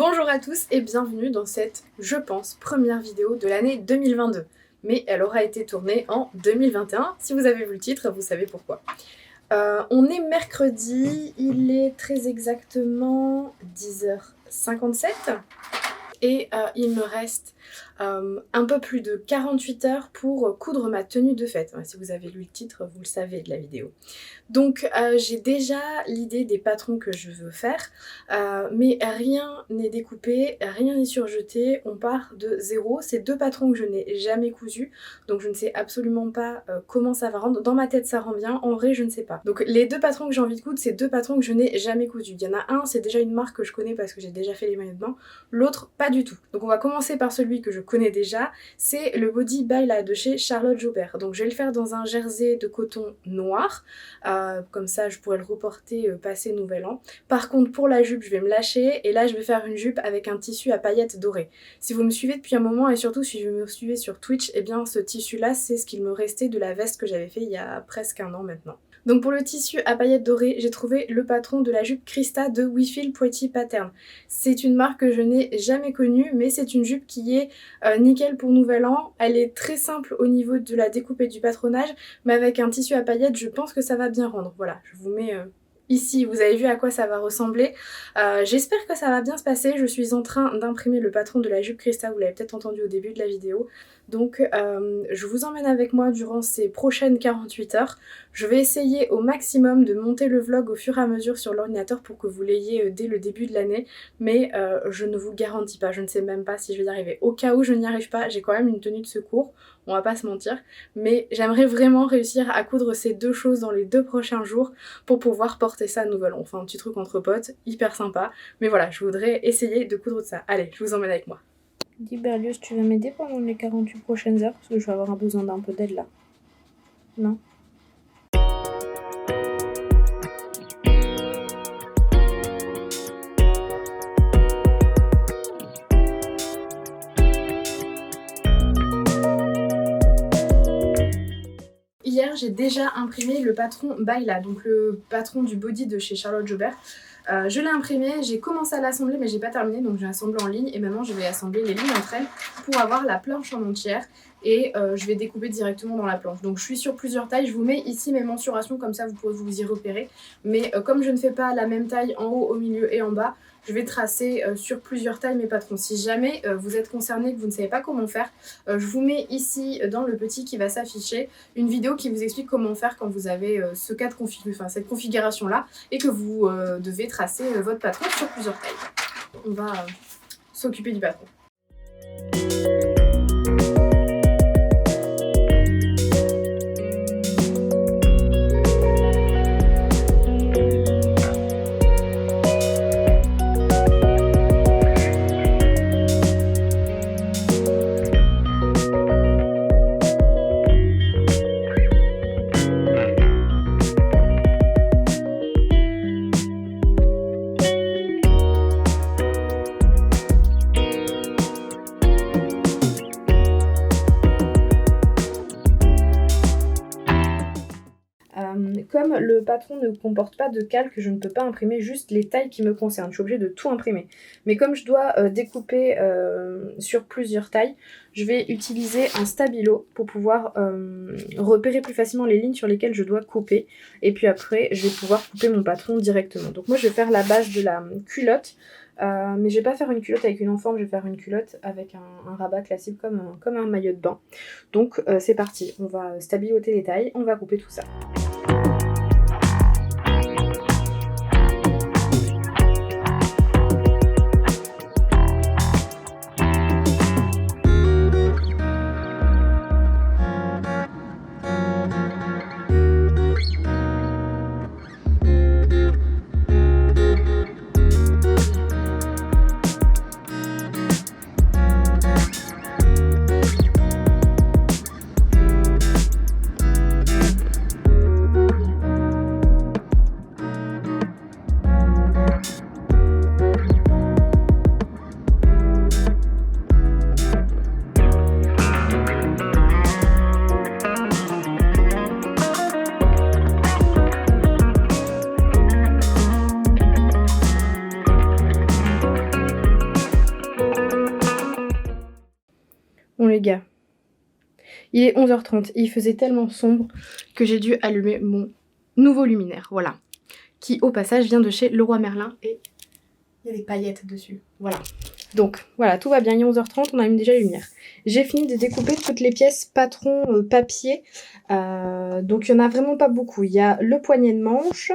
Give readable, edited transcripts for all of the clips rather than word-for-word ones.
Bonjour à tous et bienvenue dans cette, je pense, première vidéo de l'année 2022. Mais elle aura été tournée en 2021. Si vous avez vu le titre, vous savez pourquoi. On est mercredi, il est très exactement 10h57 et il me reste un peu plus de 48 heures pour coudre ma tenue de fête. Si vous avez lu le titre, vous le savez de la vidéo. Donc j'ai déjà l'idée des patrons que je veux faire, mais rien n'est découpé, rien n'est surjeté, on part de zéro. C'est deux patrons que je n'ai jamais cousus, donc je ne sais absolument pas comment ça va rendre. Dans ma tête ça rend bien, en vrai je ne sais pas. Donc les deux patrons que j'ai envie de coudre, c'est deux patrons que je n'ai jamais cousus. Il y en a un, c'est déjà une marque que je connais parce que j'ai déjà fait les maillots de bain, l'autre pas du tout. Donc on va commencer par celui que je connais déjà, c'est le Body by La de chez Charlotte Joubert. Donc je vais le faire dans un jersey de coton noir, comme ça je pourrais le reporter passé nouvel an. Par contre pour la jupe je vais me lâcher et là je vais faire une jupe avec un tissu à paillettes dorées. Si vous me suivez depuis un moment et surtout si vous me suivez sur Twitch, eh bien ce tissu là c'est ce qu'il me restait de la veste que j'avais fait il y a presque un an maintenant. Donc pour le tissu à paillettes dorées, j'ai trouvé le patron de la jupe Christa de We Feel Pretty Pattern. C'est une marque que je n'ai jamais connue, mais c'est une jupe qui est nickel pour nouvel an. Elle est très simple au niveau de la découpe et du patronage, mais avec un tissu à paillettes, je pense que ça va bien rendre. Voilà, je vous mets ici, vous avez vu à quoi ça va ressembler. J'espère que ça va bien se passer. Je suis en train d'imprimer le patron de la jupe Christa, vous l'avez peut-être entendu au début de la vidéo. Donc je vous emmène avec moi durant ces prochaines 48 heures. Je vais essayer au maximum de monter le vlog au fur et à mesure sur l'ordinateur pour que vous l'ayez dès le début de l'année. Mais je ne vous garantis pas, je ne sais même pas si je vais y arriver. Au cas où je n'y arrive pas, j'ai quand même une tenue de secours, on va pas se mentir. Mais j'aimerais vraiment réussir à coudre ces deux choses dans les 2 prochains jours pour pouvoir porter ça à Nouvel An. Enfin un petit truc entre potes, hyper sympa. Mais voilà, je voudrais essayer de coudre de ça. Allez, je vous emmène avec moi. Dis Berlioz, tu vas m'aider pendant les 48 prochaines heures parce que je vais avoir besoin d'un peu d'aide là. Non? Hier, j'ai déjà imprimé le patron by La, donc le patron du body de chez Charlotte Joubert. Je l'ai imprimé, j'ai commencé à l'assembler mais j'ai pas terminé, donc j'ai assemblé en ligne et maintenant je vais assembler les lignes entre elles pour avoir la planche en entière et je vais découper directement dans la planche. Donc je suis sur plusieurs tailles, je vous mets ici mes mensurations comme ça vous pourrez vous y repérer, mais comme je ne fais pas la même taille en haut, au milieu et en bas, je vais tracer sur plusieurs tailles mes patrons. Si jamais vous êtes concerné, que vous ne savez pas comment faire, je vous mets ici dans le petit qui va s'afficher une vidéo qui vous explique comment faire quand vous avez cette configuration là et que vous devez tracer votre patron sur plusieurs tailles. On va s'occuper du patron. Comme le patron ne comporte pas de calque, je ne peux pas imprimer juste les tailles qui me concernent. Je suis obligée de tout imprimer. Mais comme je dois découper sur plusieurs tailles, je vais utiliser un stabilo pour pouvoir repérer plus facilement les lignes sur lesquelles je dois couper. Et puis après, je vais pouvoir couper mon patron directement. Donc moi, je vais faire la base de la culotte. Mais je vais pas faire une culotte avec une enforme, je vais faire une culotte avec un rabat classique comme un maillot de bain. Donc c'est parti, on va stabiloter les tailles, on va couper tout ça. les gars. Il est 11h30 et il faisait tellement sombre que j'ai dû allumer mon nouveau luminaire, voilà. Qui au passage vient de chez Leroy Merlin et il y a des paillettes dessus, voilà. Donc voilà, tout va bien, il est 11h30, on allume déjà les lumières. J'ai fini de découper toutes les pièces patron papier, donc il n'y en a vraiment pas beaucoup. Il y a le poignet de manche,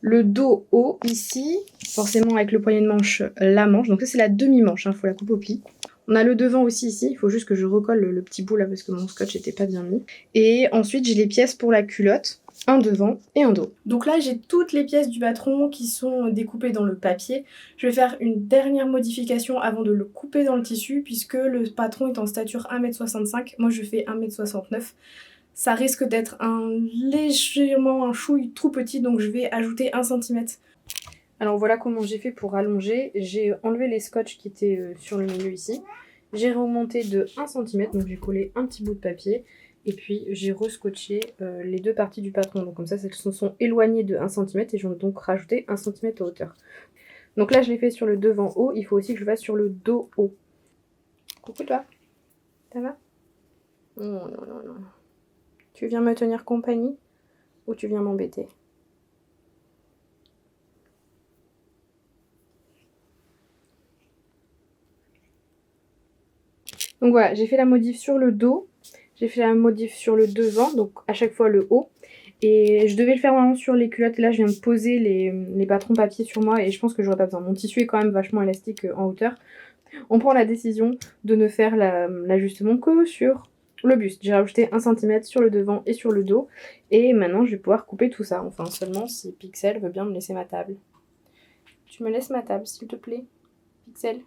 le dos haut ici, forcément avec le poignet de manche, la manche, donc ça c'est la demi-manche, il faut la coupe au pli. On a le devant aussi ici, il faut juste que je recolle le petit bout là parce que mon scotch n'était pas bien mis. Et ensuite j'ai les pièces pour la culotte, un devant et un dos. Donc là j'ai toutes les pièces du patron qui sont découpées dans le papier. Je vais faire une dernière modification avant de le couper dans le tissu puisque le patron est en stature 1m65, moi je fais 1m69. Ça risque d'être légèrement un chouille trop petit, donc je vais ajouter 1 cm. Alors voilà comment j'ai fait pour allonger. J'ai enlevé les scotch qui étaient sur le milieu ici. J'ai remonté de 1 cm, donc j'ai collé un petit bout de papier. Et puis j'ai rescotché les deux parties du patron. Donc comme ça, elles se sont éloignées de 1 cm et j'en ai donc rajouté 1 cm de hauteur. Donc là, je l'ai fait sur le devant haut. Il faut aussi que je fasse sur le dos haut. Coucou toi. Ça va? Oh non, non, non. Tu viens me tenir compagnie ou tu viens m'embêter? Donc voilà, j'ai fait la modif sur le dos, j'ai fait la modif sur le devant, donc à chaque fois le haut. Et je devais le faire vraiment sur les culottes, et là je viens de poser les patrons papier sur moi et je pense que j'aurais pas besoin. Mon tissu est quand même vachement élastique en hauteur. On prend la décision de ne faire l'ajustement que sur le buste. J'ai rajouté 1 cm sur le devant et sur le dos. Et maintenant je vais pouvoir couper tout ça, enfin seulement si Pixel veut bien me laisser ma table. Tu me laisses ma table s'il te plaît, Pixel?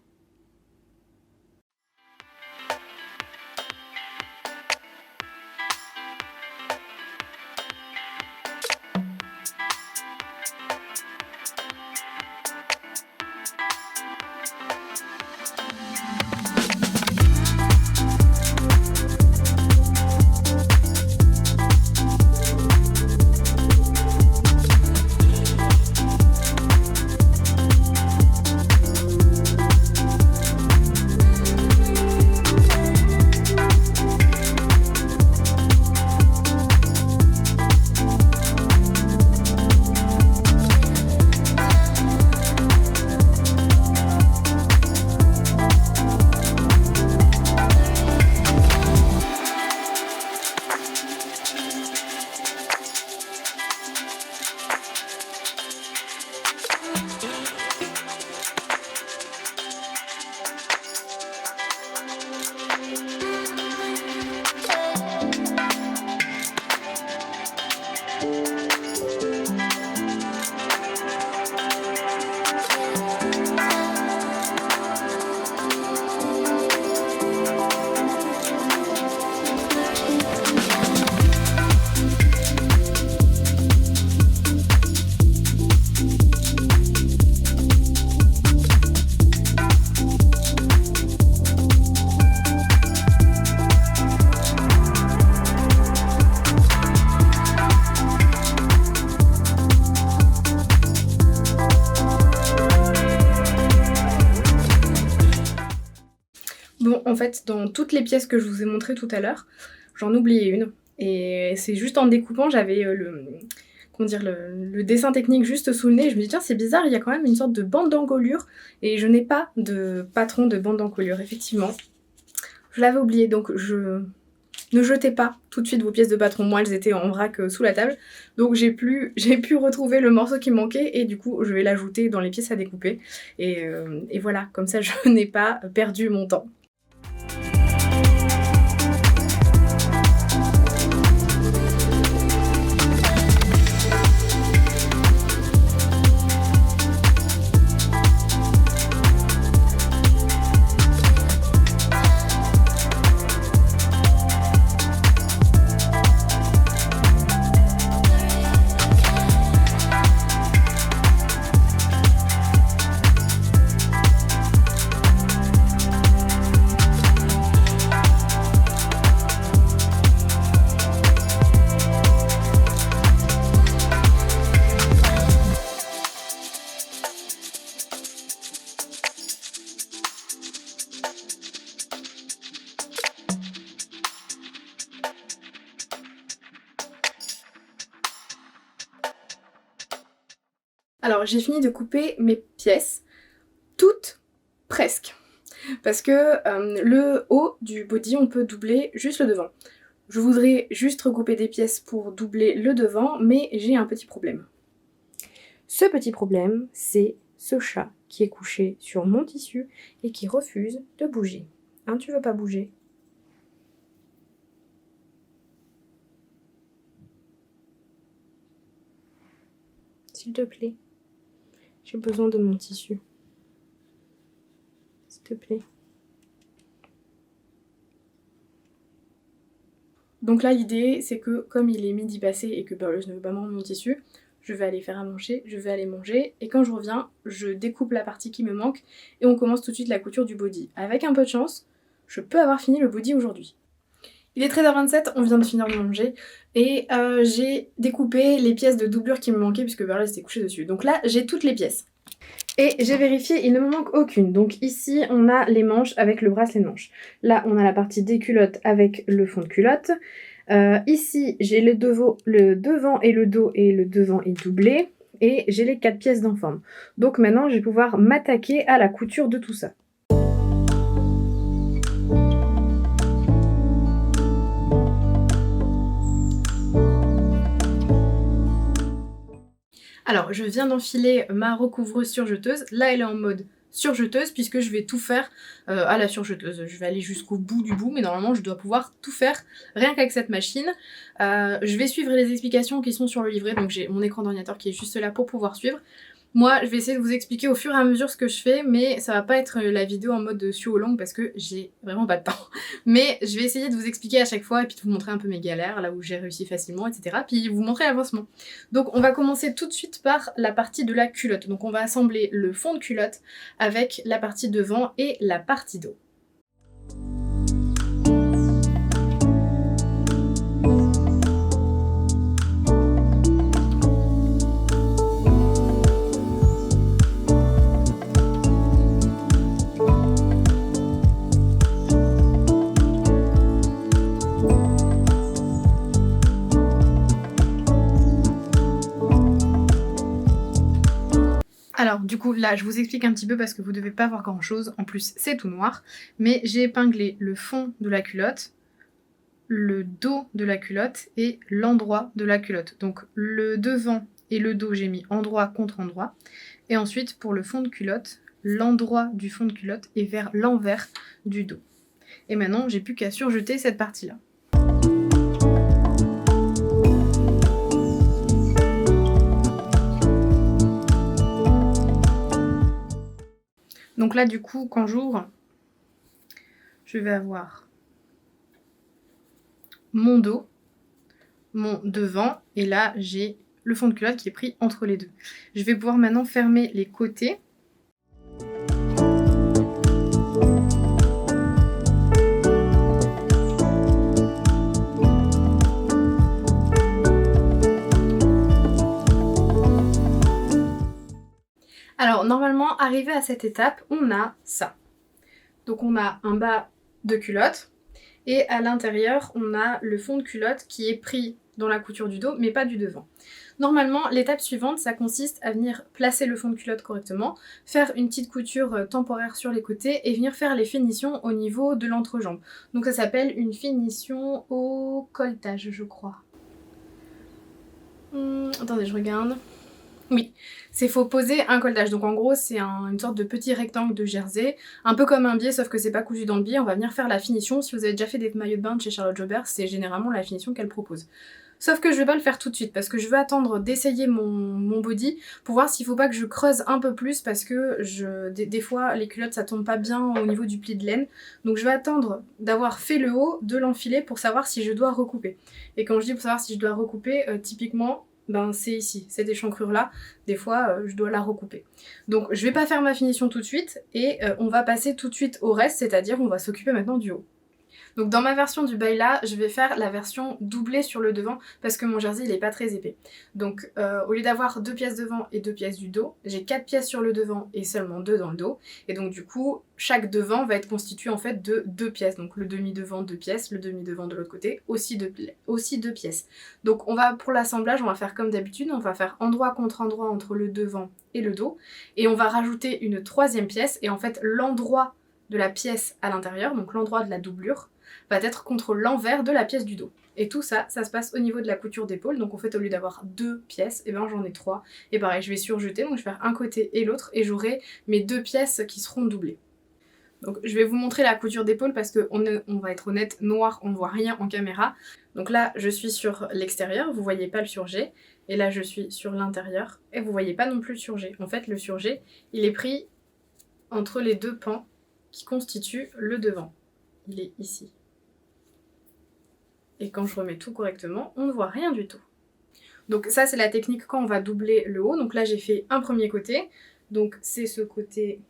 Bon, en fait, dans toutes les pièces que je vous ai montrées tout à l'heure, j'en oubliais une. Et c'est juste en découpant, j'avais le dessin technique juste sous le nez. Et je me dis, tiens, c'est bizarre, il y a quand même une sorte de bande d'encolure. Et je n'ai pas de patron de bande d'encolure, effectivement. Je l'avais oublié, donc ne jetez pas tout de suite vos pièces de patron. Moi, elles étaient en vrac sous la table. Donc j'ai pu retrouver le morceau qui manquait et du coup, je vais l'ajouter dans les pièces à découper. Et voilà, comme ça, je n'ai pas perdu mon temps. Alors j'ai fini de couper mes pièces, toutes presque, parce que le haut du body on peut doubler juste le devant. Je voudrais juste recouper des pièces pour doubler le devant, mais j'ai un petit problème. Ce petit problème, c'est ce chat qui est couché sur mon tissu et qui refuse de bouger. Hein, tu veux pas bouger? S'il te plaît. J'ai besoin de mon tissu. S'il te plaît. Donc là l'idée c'est que comme il est midi passé et que Burleuse ne veut pas manger mon tissu, je vais aller faire à manger, je vais aller manger et quand je reviens, je découpe la partie qui me manque et on commence tout de suite la couture du body. Avec un peu de chance, je peux avoir fini le body aujourd'hui. Il est 13h27, on vient de finir de manger et j'ai découpé les pièces de doublure qui me manquaient puisque Burleuse s'était couchée dessus. Donc là j'ai toutes les pièces. Et j'ai vérifié, il ne me manque aucune. Donc ici, on a les manches avec le bracelet de manche. Là, on a la partie des culottes avec le fond de culotte. Ici, j'ai le devant et le dos, et le devant est doublé. Et j'ai les 4 pièces d'ensemble. Donc maintenant, je vais pouvoir m'attaquer à la couture de tout ça. Alors, je viens d'enfiler ma recouvreuse surjeteuse. Là, elle est en mode surjeteuse puisque je vais tout faire à la surjeteuse. Je vais aller jusqu'au bout du bout, mais normalement, je dois pouvoir tout faire rien qu'avec cette machine. Je vais suivre les explications qui sont sur le livret, donc j'ai mon écran d'ordinateur qui est juste là pour pouvoir suivre. Moi, je vais essayer de vous expliquer au fur et à mesure ce que je fais, mais ça va pas être la vidéo en mode suo long parce que j'ai vraiment pas de temps. Mais je vais essayer de vous expliquer à chaque fois et puis de vous montrer un peu mes galères, là où j'ai réussi facilement, etc. Puis vous montrer l'avancement. Donc on va commencer tout de suite par la partie de la culotte. Donc on va assembler le fond de culotte avec la partie devant et la partie dos. Alors du coup là je vous explique un petit peu parce que vous devez pas voir grand chose, en plus c'est tout noir, mais j'ai épinglé le fond de la culotte, le dos de la culotte et l'endroit de la culotte. Donc le devant et le dos j'ai mis endroit contre endroit, et ensuite pour le fond de culotte, l'endroit du fond de culotte est vers l'envers du dos. Et maintenant j'ai plus qu'à surjeter cette partie là. Donc là du coup quand j'ouvre, je vais avoir mon dos, mon devant, et là j'ai le fond de culotte qui est pris entre les deux. Je vais pouvoir maintenant fermer les côtés. Alors normalement, arrivé à cette étape, on a ça. Donc on a un bas de culotte et à l'intérieur, on a le fond de culotte qui est pris dans la couture du dos, mais pas du devant. Normalement, l'étape suivante, ça consiste à venir placer le fond de culotte correctement, faire une petite couture temporaire sur les côtés et venir faire les finitions au niveau de l'entrejambe. Donc ça s'appelle une finition au colletage, je crois. Attendez, je regarde. Oui, c'est faut poser un colletage. Donc en gros, c'est une sorte de petit rectangle de jersey, un peu comme un biais, sauf que c'est pas cousu dans le biais. On va venir faire la finition. Si vous avez déjà fait des maillots de bain de chez Charlotte Jobert, c'est généralement la finition qu'elle propose. Sauf que je vais pas le faire tout de suite parce que je veux attendre d'essayer mon body pour voir s'il faut pas que je creuse un peu plus parce que des fois les culottes ça tombe pas bien au niveau du pli de laine. Donc je vais attendre d'avoir fait le haut, de l'enfiler pour savoir si je dois recouper. Et quand je dis pour savoir si je dois recouper, typiquement, ben c'est ici, cette échancrure là, des fois je dois la recouper. Donc je vais pas faire ma finition tout de suite et on va passer tout de suite au reste, c'est-à-dire on va s'occuper maintenant du haut. Donc dans ma version du bail-là, je vais faire la version doublée sur le devant parce que mon jersey il est pas très épais. Donc au lieu d'avoir 2 pièces devant et 2 pièces du dos, j'ai 4 pièces sur le devant et seulement 2 dans le dos. Et donc du coup, chaque devant va être constitué en fait de 2 pièces. Donc le demi-devant 2 pièces, le demi-devant de l'autre côté aussi 2 pièces. Donc on va pour l'assemblage, on va faire comme d'habitude, on va faire endroit contre endroit entre le devant et le dos. Et on va rajouter une 3e pièce et en fait l'endroit de la pièce à l'intérieur, donc l'endroit de la doublure, va être contre l'envers de la pièce du dos. Et tout ça, ça se passe au niveau de la couture d'épaule. Donc en fait, au lieu d'avoir 2 pièces, et ben j'en ai 3. Et pareil, je vais surjeter, donc je vais faire un côté et l'autre, et j'aurai mes 2 pièces qui seront doublées. Donc je vais vous montrer la couture d'épaule parce qu'on va être honnête, noir, on ne voit rien en caméra. Donc là, je suis sur l'extérieur, vous voyez pas le surjet. Et là, je suis sur l'intérieur, et vous voyez pas non plus le surjet. En fait, le surjet, il est pris entre les 2 pans qui constituent le devant. Il est ici. Et quand je remets tout correctement, on ne voit rien du tout. Donc ça, c'est la technique quand on va doubler le haut. Donc là, j'ai fait un premier côté. Donc c'est ce côté...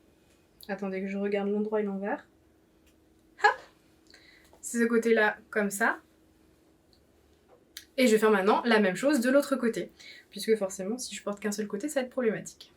Attendez que je regarde l'endroit et l'envers. C'est ce côté-là, comme ça. Et je vais faire maintenant la même chose de l'autre côté. Puisque forcément, si je porte qu'un seul côté, ça va être problématique.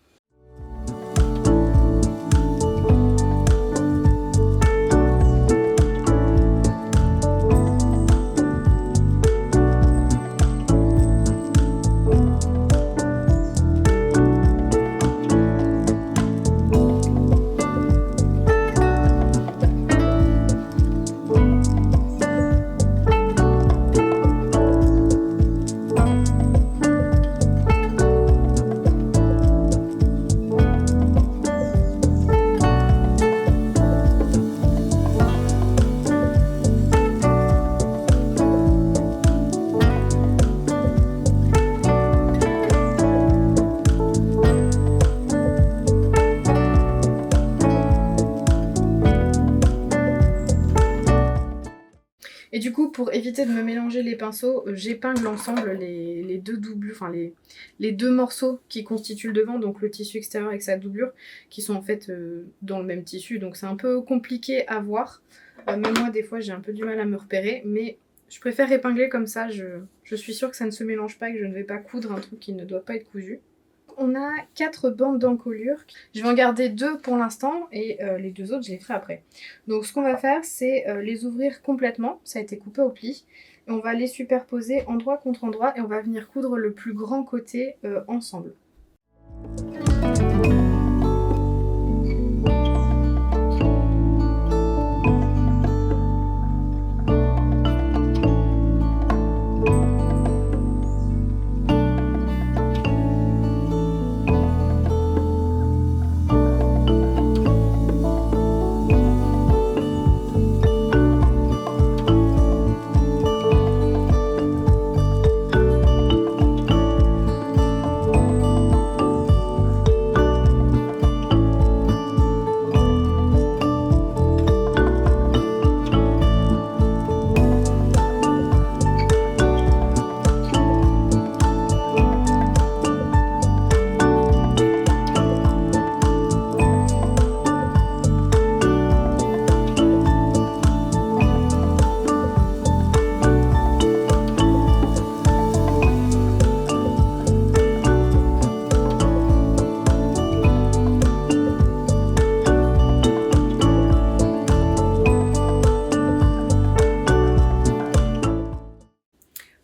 Et du coup, pour éviter de me mélanger les pinceaux, j'épingle ensemble les deux doublures, enfin les 2 morceaux qui constituent le devant, donc le tissu extérieur avec sa doublure, qui sont en fait dans le même tissu, donc c'est un peu compliqué à voir. Même moi, des fois, j'ai un peu du mal à me repérer, mais je préfère épingler comme ça, je suis sûre que ça ne se mélange pas et que je ne vais pas coudre un truc qui ne doit pas être cousu. On a 4 bandes d'encolure. Je vais en garder 2 pour l'instant et les 2 autres je les ferai après. Donc ce qu'on va faire c'est les ouvrir complètement, ça a été coupé au pli. Et on va les superposer endroit contre endroit et on va venir coudre le plus grand côté ensemble.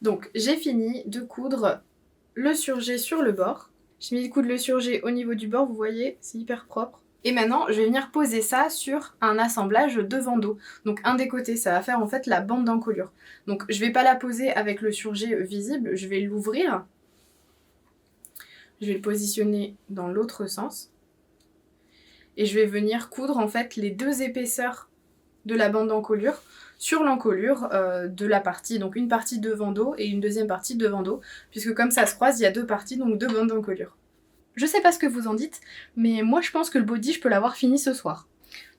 Donc j'ai fini de coudre le surjet sur le bord. J'ai mis de coudre le surjet au niveau du bord, vous voyez, c'est hyper propre. Et maintenant, je vais venir poser ça sur un assemblage devant-dos. Donc un des côtés, ça va faire en fait la bande d'encolure. Donc je vais pas la poser avec le surjet visible, je vais l'ouvrir. Je vais le positionner dans l'autre sens. Et je vais venir coudre en fait les 2 épaisseurs de la bande d'encolure sur l'encolure de la partie, donc une partie devant dos et une deuxième partie devant dos, puisque comme ça se croise, il y a 2 parties, donc 2 bandes d'encolure. Je sais pas ce que vous en dites, mais moi je pense que le body, je peux l'avoir fini ce soir.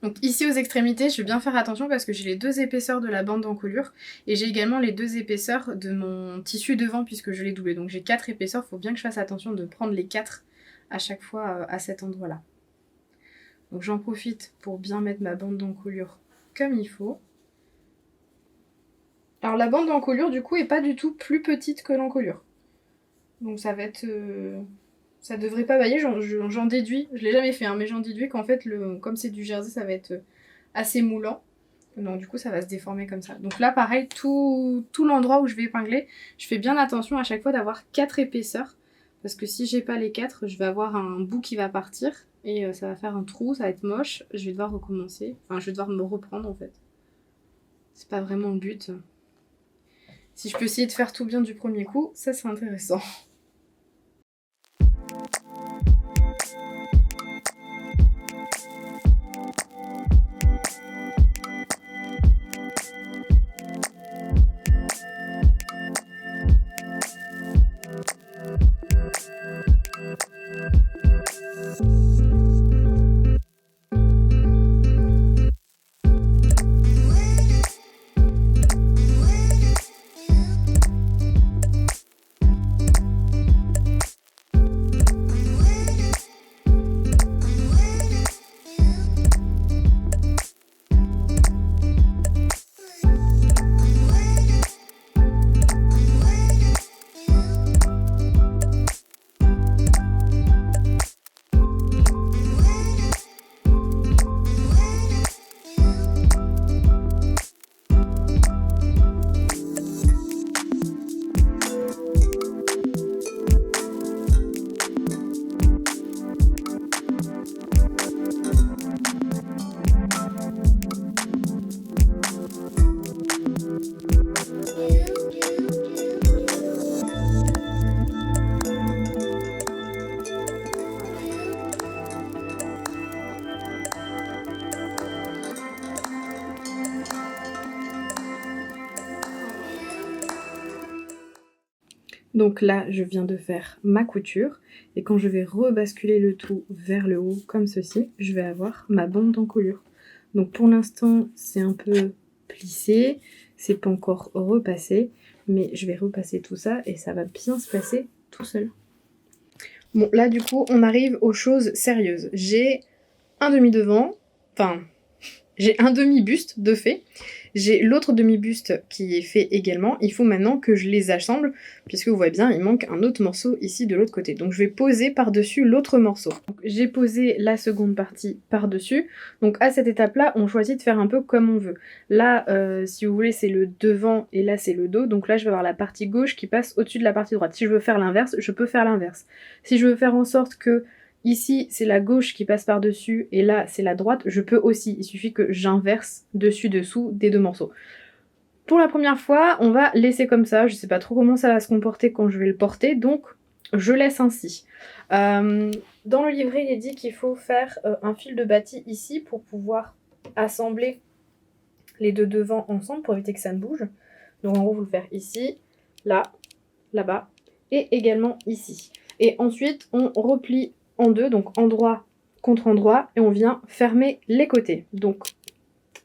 Donc ici aux extrémités, je vais bien faire attention parce que j'ai les 2 épaisseurs de la bande d'encolure et j'ai également les 2 épaisseurs de mon tissu devant puisque je l'ai doublé. Donc j'ai 4 épaisseurs, faut bien que je fasse attention de prendre les 4 à chaque fois à cet endroit-là. Donc j'en profite pour bien mettre ma bande d'encolure comme il faut. Alors la bande d'encolure du coup est pas du tout plus petite que l'encolure. Donc ça va être... ça devrait pas bailler, j'en déduis, je l'ai jamais fait, hein, mais j'en déduis qu'en fait, comme c'est du jersey, ça va être assez moulant. Donc du coup, ça va se déformer comme ça. Donc là, pareil, tout l'endroit où je vais épingler, je fais bien attention à chaque fois d'avoir 4 épaisseurs. Parce que si j'ai pas les 4, je vais avoir un bout qui va partir. Et ça va faire un trou, ça va être moche. Je vais devoir recommencer. Enfin, je vais devoir me reprendre en fait. C'est pas vraiment le but. Si je peux essayer de faire tout bien du premier coup, ça c'est intéressant. Donc là, je viens de faire ma couture et quand je vais rebasculer le tout vers le haut comme ceci, je vais avoir ma bande d'encolure. Donc pour l'instant, c'est un peu plissé, c'est pas encore repassé, mais je vais repasser tout ça et ça va bien se passer tout seul. Bon, là du coup, on arrive aux choses sérieuses. J'ai un demi-devant, enfin, j'ai un demi-buste de fait. J'ai l'autre demi-buste qui est fait également. Il faut maintenant que je les assemble, puisque vous voyez bien, il manque un autre morceau ici de l'autre côté. Donc je vais poser par-dessus l'autre morceau. J'ai posé la seconde partie par-dessus. Donc à cette étape-là, on choisit de faire un peu comme on veut. Là, si vous voulez, c'est le devant et là, c'est le dos. Donc là, je vais avoir la partie gauche qui passe au-dessus de la partie droite. Si je veux faire l'inverse, je peux faire l'inverse. Si je veux faire en sorte que ici, c'est la gauche qui passe par-dessus et là, c'est la droite. Je peux aussi, il suffit que j'inverse dessus-dessous des deux morceaux. Pour la première fois, on va laisser comme ça. Je sais pas trop comment ça va se comporter quand je vais le porter, donc je laisse ainsi. Dans le livret, il est dit qu'il faut faire un fil de bâti ici pour pouvoir assembler les deux devants ensemble pour éviter que ça ne bouge. Donc en gros, vous le faire ici, là, là-bas et également ici. Et ensuite, on replie en deux, donc endroit contre endroit, et on vient fermer les côtés. Donc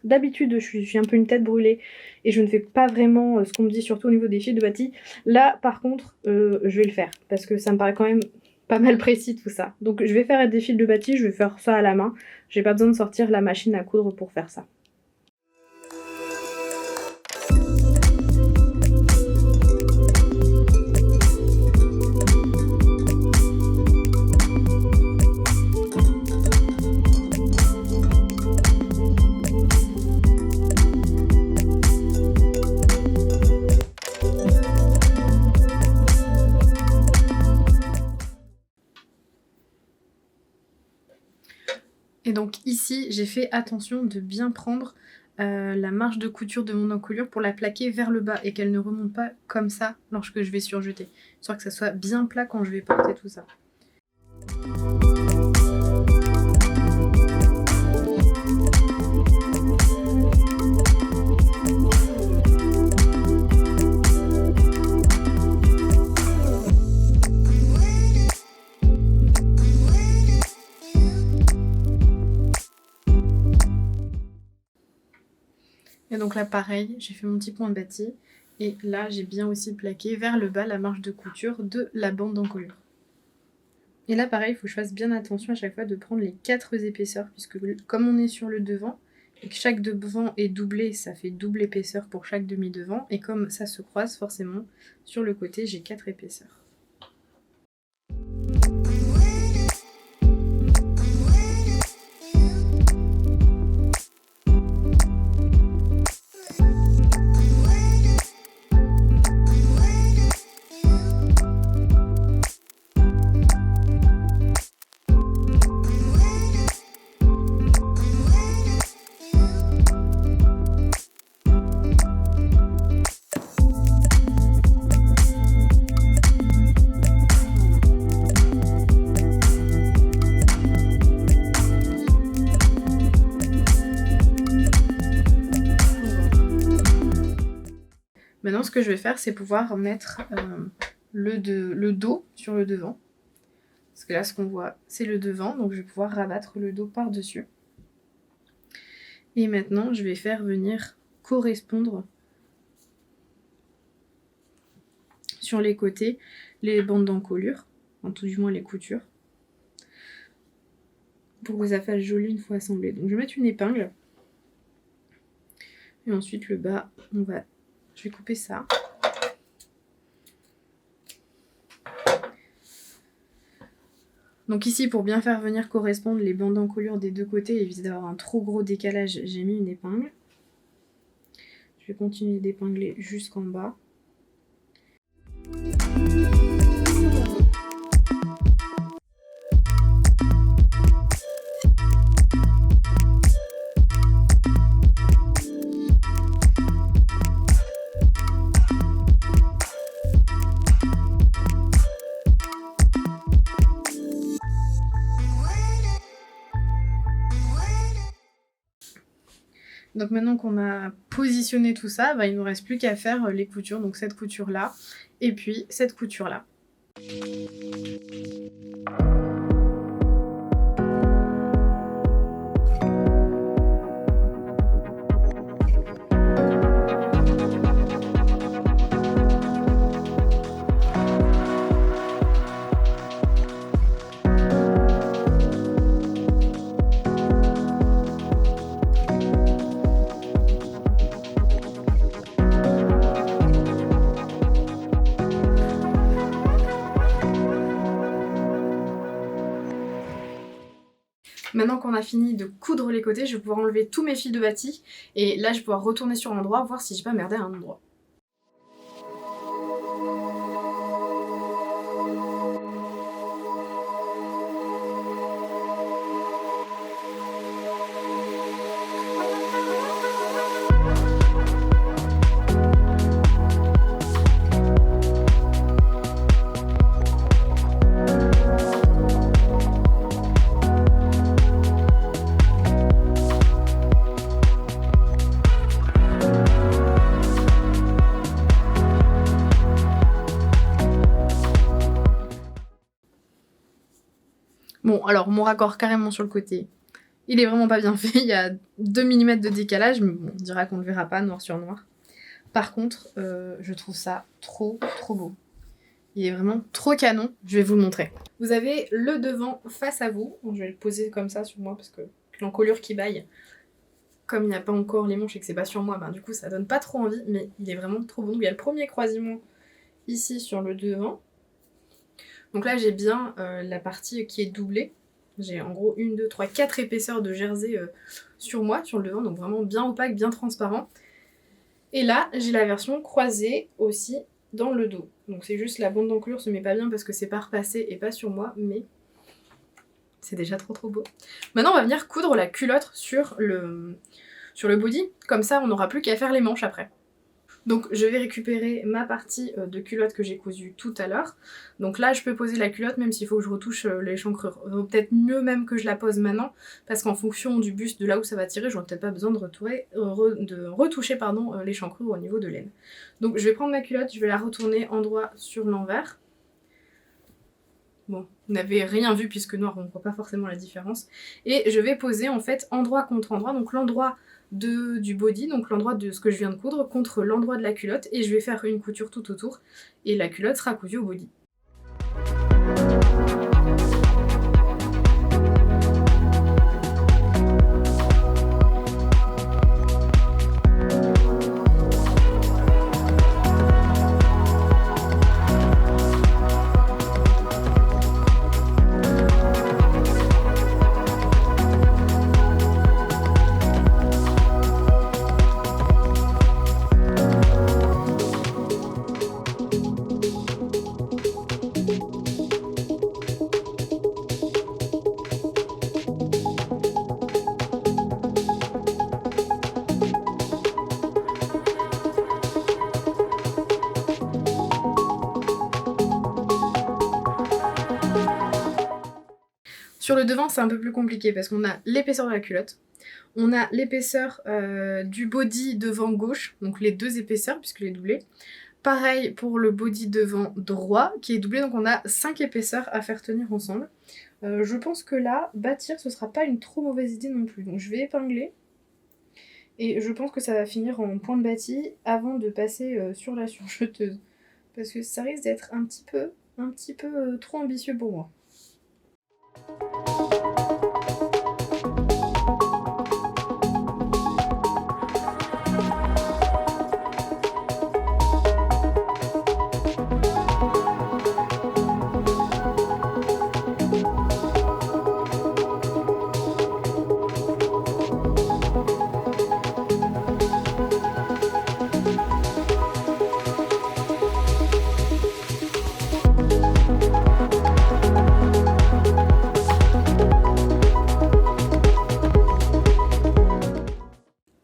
d'habitude je suis un peu une tête brûlée et je ne fais pas vraiment ce qu'on me dit, surtout au niveau des fils de bâti. Là par contre je vais le faire parce que ça me paraît quand même pas mal précis tout ça. Donc je vais faire des fils de bâti, je vais faire ça à la main, j'ai pas besoin de sortir la machine à coudre pour faire ça. Et donc ici, j'ai fait attention de bien prendre la marge de couture de mon encolure pour la plaquer vers le bas et qu'elle ne remonte pas comme ça lorsque je vais surjeter. Histoire que ça soit bien plat quand je vais porter tout ça. Et donc là pareil, j'ai fait mon petit point de bâti et là j'ai bien aussi plaqué vers le bas la marge de couture de la bande d'encolure. Et là pareil, il faut que je fasse bien attention à chaque fois de prendre les 4 épaisseurs puisque comme on est sur le devant, et que chaque devant est doublé, ça fait double épaisseur pour chaque demi-devant. Et comme ça se croise, forcément, sur le côté, j'ai 4 épaisseurs. Maintenant, ce que je vais faire, c'est pouvoir mettre le dos sur le devant. Parce que là, ce qu'on voit, c'est le devant. Donc, je vais pouvoir rabattre le dos par-dessus. Et maintenant, je vais faire venir correspondre sur les côtés les bandes d'encolure. Enfin, tout du moins les coutures. Pour que ça fasse joli une fois assemblé. Donc, je vais mettre une épingle. Et ensuite, le bas, je vais couper ça. Donc ici, pour bien faire venir correspondre les bandes d'encolure des deux côtés, et éviter d'avoir un trop gros décalage, j'ai mis une épingle. Je vais continuer d'épingler jusqu'en bas. Donc maintenant qu'on a positionné tout ça, il ne nous reste plus qu'à faire les coutures. Donc cette couture là et puis cette couture là. Maintenant qu'on a fini de coudre les côtés, je vais pouvoir enlever tous mes fils de batik et là je vais pouvoir retourner sur l'endroit, voir si j'ai pas merdé à un endroit. Bon, alors mon raccord carrément sur le côté, il est vraiment pas bien fait, il y a 2 mm de décalage, mais bon, on dira qu'on le verra pas noir sur noir. Par contre, je trouve ça trop beau. Il est vraiment trop canon, je vais vous le montrer. Vous avez le devant face à vous, je vais le poser comme ça sur moi parce que l'encolure qui baille, comme il n'y a pas encore les manches et que c'est pas sur moi, du coup ça donne pas trop envie, mais il est vraiment trop beau. Donc il y a le premier croisement ici sur le devant. Donc là j'ai bien la partie qui est doublée. J'ai en gros 1, 2, 3, 4 épaisseurs de jersey sur moi, sur le devant, donc vraiment bien opaque, bien transparent. Et là j'ai la version croisée aussi dans le dos. Donc c'est juste la bande d'encolure se met pas bien parce que c'est pas repassé et pas sur moi, mais c'est déjà trop beau. Maintenant on va venir coudre la culotte sur le body, comme ça on n'aura plus qu'à faire les manches après. Donc je vais récupérer ma partie de culotte que j'ai cousue tout à l'heure. Donc là je peux poser la culotte même s'il faut que je retouche l'échancrure. Peut-être mieux même que je la pose maintenant parce qu'en fonction du buste de là où ça va tirer, j'aurai peut-être pas besoin de retoucher l'échancrure au niveau de l'aine. Donc je vais prendre ma culotte, je vais la retourner endroit sur l'envers. Bon, vous n'avez rien vu puisque noir on ne voit pas forcément la différence. Et je vais poser en fait endroit contre endroit, donc l'endroit du body, donc l'endroit de ce que je viens de coudre, contre l'endroit de la culotte, et je vais faire une couture tout autour, et la culotte sera cousue au body. Sur le devant, c'est un peu plus compliqué parce qu'on a l'épaisseur de la culotte, on a l'épaisseur du body devant gauche, donc les deux épaisseurs puisqu'il est doublé. Pareil pour le body devant droit qui est doublé, donc on a 5 épaisseurs à faire tenir ensemble. Je pense que là, bâtir, ce sera pas une trop mauvaise idée non plus. Donc je vais épingler. Et je pense que ça va finir en point de bâti avant de passer sur la surjeteuse. Parce que ça risque d'être un petit peu trop ambitieux pour moi.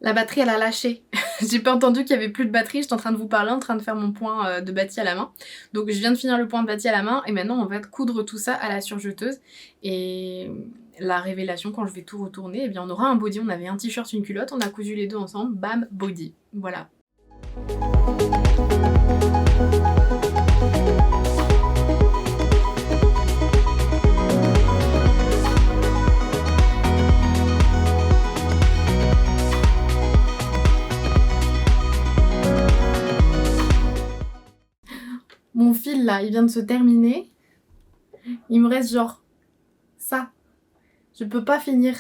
La batterie, elle a lâché. J'ai pas entendu qu'il y avait plus de batterie, j'étais en train de vous parler, en train de faire mon point de bâti à la main. Donc je viens de finir le point de bâti à la main et maintenant on va coudre tout ça à la surjeteuse. Et la révélation, quand je vais tout retourner, eh bien on aura un body, on avait un t-shirt, une culotte, on a cousu les deux ensemble, bam, body. Voilà. Mon fil là, il vient de se terminer. Il me reste genre ça. Je peux pas finir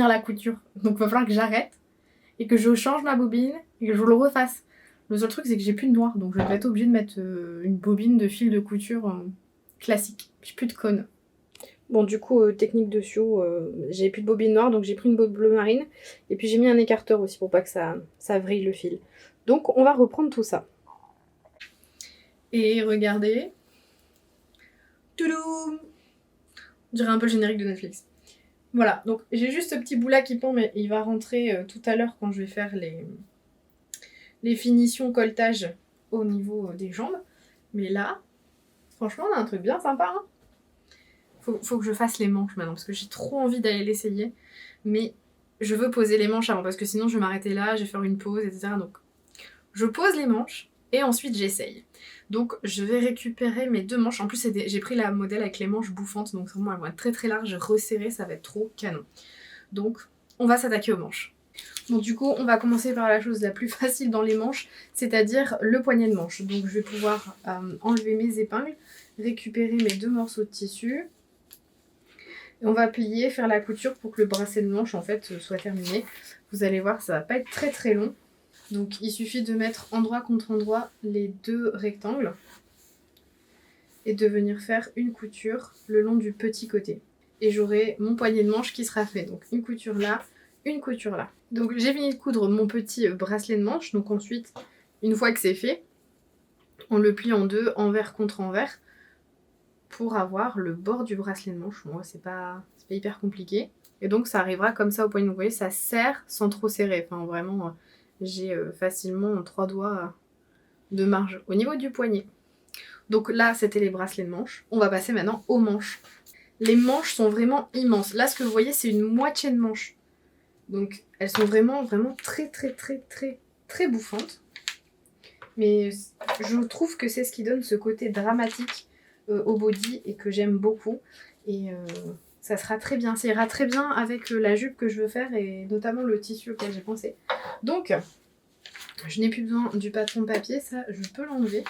la couture. Donc il va falloir que j'arrête et que je change ma bobine et que je le refasse. Le seul truc c'est que j'ai plus de noir, donc je vais être obligée de mettre une bobine de fil de couture classique. J'ai plus de cône. Bon du coup technique de sioux, j'ai plus de bobine noire donc j'ai pris une bobine bleu marine et puis j'ai mis un écarteur aussi pour pas que ça vrille le fil. Donc on va reprendre tout ça. Et regardez. Toudoum! On dirait un peu le générique de Netflix. Voilà, donc j'ai juste ce petit bout là qui pend, mais il va rentrer tout à l'heure quand je vais faire les finitions colletage au niveau des jambes. Mais là, franchement, on a un truc bien sympa. Hein, faut que je fasse les manches maintenant, parce que j'ai trop envie d'aller l'essayer. Mais je veux poser les manches avant, parce que sinon je vais m'arrêter là, je vais faire une pause, etc. Donc je pose les manches et ensuite j'essaye. Donc je vais récupérer mes deux manches. En plus j'ai pris la modèle avec les manches bouffantes, donc vraiment elles vont être très très larges, resserrées, ça va être trop canon. Donc on va s'attaquer aux manches. Donc du coup on va commencer par la chose la plus facile dans les manches, c'est-à-dire le poignet de manche. Donc je vais pouvoir enlever mes épingles, récupérer mes deux morceaux de tissu. Et on va plier, faire la couture pour que le bracelet de manche en fait soit terminé. Vous allez voir, ça va pas être très très long. Donc il suffit de mettre endroit contre endroit les deux rectangles et de venir faire une couture le long du petit côté. Et j'aurai mon poignet de manche qui sera fait. Donc une couture là, une couture là. Donc j'ai fini de coudre mon petit bracelet de manche. Donc ensuite, une fois que c'est fait, on le plie en deux, envers contre envers, pour avoir le bord du bracelet de manche. Bon, c'est pas hyper compliqué. Et donc ça arrivera comme ça au poignet. Donc vous voyez, ça serre sans trop serrer. Enfin vraiment... j'ai facilement 3 doigts de marge au niveau du poignet. Donc là, c'était les bracelets de manches. On va passer maintenant aux manches. Les manches sont vraiment immenses. Là, ce que vous voyez, c'est une moitié de manche. Donc, elles sont vraiment très, très, très, très, très bouffantes. Mais je trouve que c'est ce qui donne ce côté dramatique au body et que j'aime beaucoup. Et ça sera très bien. Ça ira très bien avec la jupe que je veux faire et notamment le tissu auquel j'ai pensé. Donc, je n'ai plus besoin du patron papier, ça je peux l'enlever.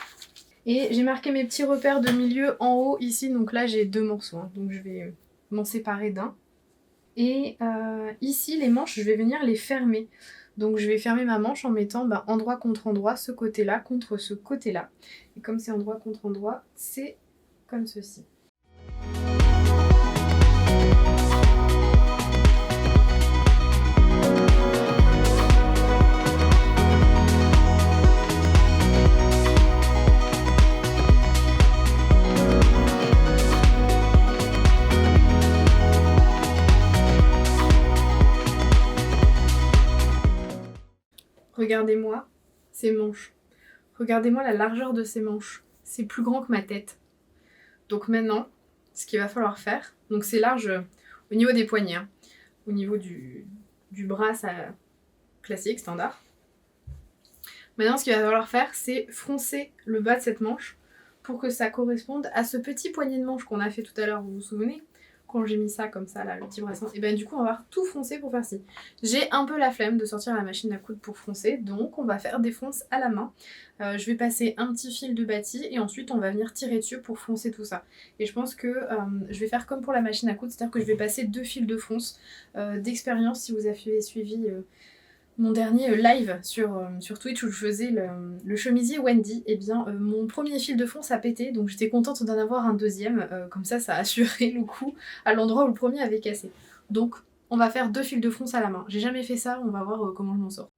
Et j'ai marqué mes petits repères de milieu en haut ici, donc là j'ai deux morceaux, hein, donc je vais m'en séparer d'un. Et ici les manches, je vais venir les fermer. Donc je vais fermer ma manche en mettant endroit contre endroit, ce côté-là contre ce côté-là. Et comme c'est endroit contre endroit, c'est comme ceci. Regardez-moi ces manches. Regardez-moi la largeur de ces manches. C'est plus grand que ma tête. Donc maintenant, ce qu'il va falloir faire, donc c'est large au niveau des poignets, hein. Au niveau du bras, ça classique, standard. Maintenant, ce qu'il va falloir faire, c'est froncer le bas de cette manche pour que ça corresponde à ce petit poignet de manche qu'on a fait tout à l'heure, vous vous souvenez? Quand j'ai mis ça comme ça, là, le petit brassin, et ben du coup, on va avoir tout froncé pour faire ci. J'ai un peu la flemme de sortir la machine à coudre pour froncer, donc on va faire des fronces à la main. Je vais passer un petit fil de bâti et ensuite on va venir tirer dessus pour froncer tout ça. Et je pense que je vais faire comme pour la machine à coudre, c'est-à-dire que je vais passer 2 fils de fronce d'expérience. Si vous avez suivi mon dernier live sur Twitch où je faisais le chemisier Wendy, et bien mon premier fil de fond a pété, donc j'étais contente d'en avoir un deuxième, comme ça a assuré le coup à l'endroit où le premier avait cassé. Donc on va faire 2 fils de fronce à la main. J'ai jamais fait ça, on va voir comment je m'en sors.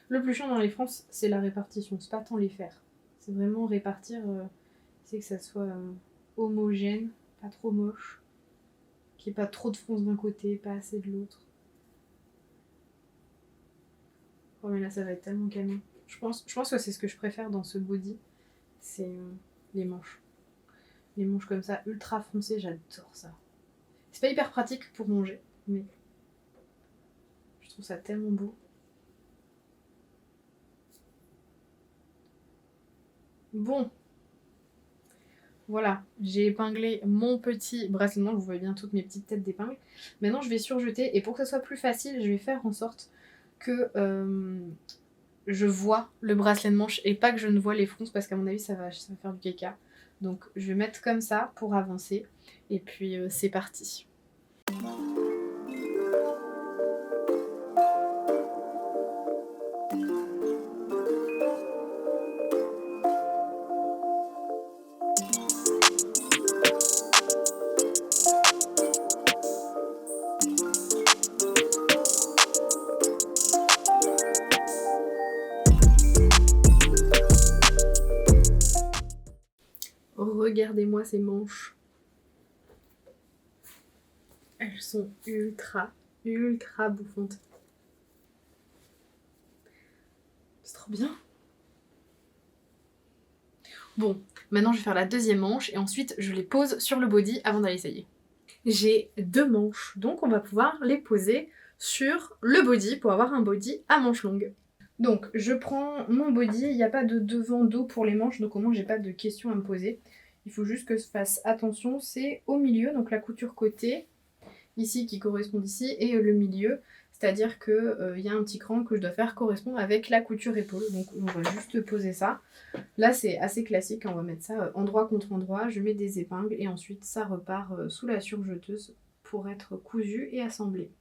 Le plus chiant dans les fronces, c'est la répartition, c'est pas tant les faire. C'est vraiment répartir, c'est que ça soit homogène, pas trop moche, qu'il n'y ait pas trop de fronces d'un côté, pas assez de l'autre. Oh mais là ça va être tellement canon. Je pense que c'est ce que je préfère dans ce body, c'est les manches. Les manches comme ça, ultra foncées, j'adore ça. C'est pas hyper pratique pour manger, mais je trouve ça tellement beau. Bon, voilà, j'ai épinglé mon petit bracelet de manche, vous voyez bien toutes mes petites têtes d'épingle. Maintenant je vais surjeter, et pour que ce soit plus facile, je vais faire en sorte que je vois le bracelet de manche et pas que je ne vois les fronces, parce qu'à mon avis ça va faire du caca. Donc je vais mettre comme ça pour avancer, et puis c'est parti. Regardez-moi ces manches. Elles sont ultra bouffantes. C'est trop bien. Bon, maintenant je vais faire la deuxième manche et ensuite je les pose sur le body avant d'aller essayer. J'ai 2 manches, donc on va pouvoir les poser sur le body pour avoir un body à manches longues. Donc je prends mon body, il n'y a pas de devant dos pour les manches, donc au moins j'ai pas de questions à me poser. Il faut juste que je fasse attention, c'est au milieu, donc la couture côté, ici qui correspond ici, et le milieu, c'est-à-dire qu'il y a un petit cran que je dois faire correspondre avec la couture épaule, donc on va juste poser ça. Là c'est assez classique, on va mettre ça endroit contre endroit, je mets des épingles et ensuite ça repart sous la surjeteuse pour être cousu et assemblé.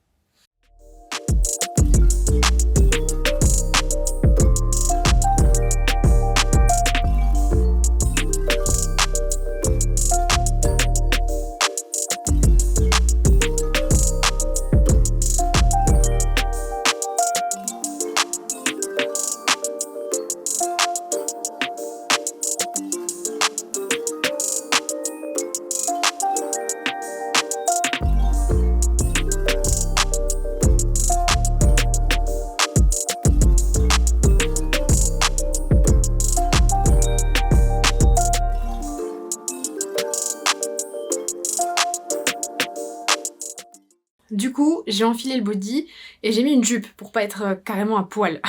Du coup, j'ai enfilé le body et j'ai mis une jupe pour pas être carrément à poil.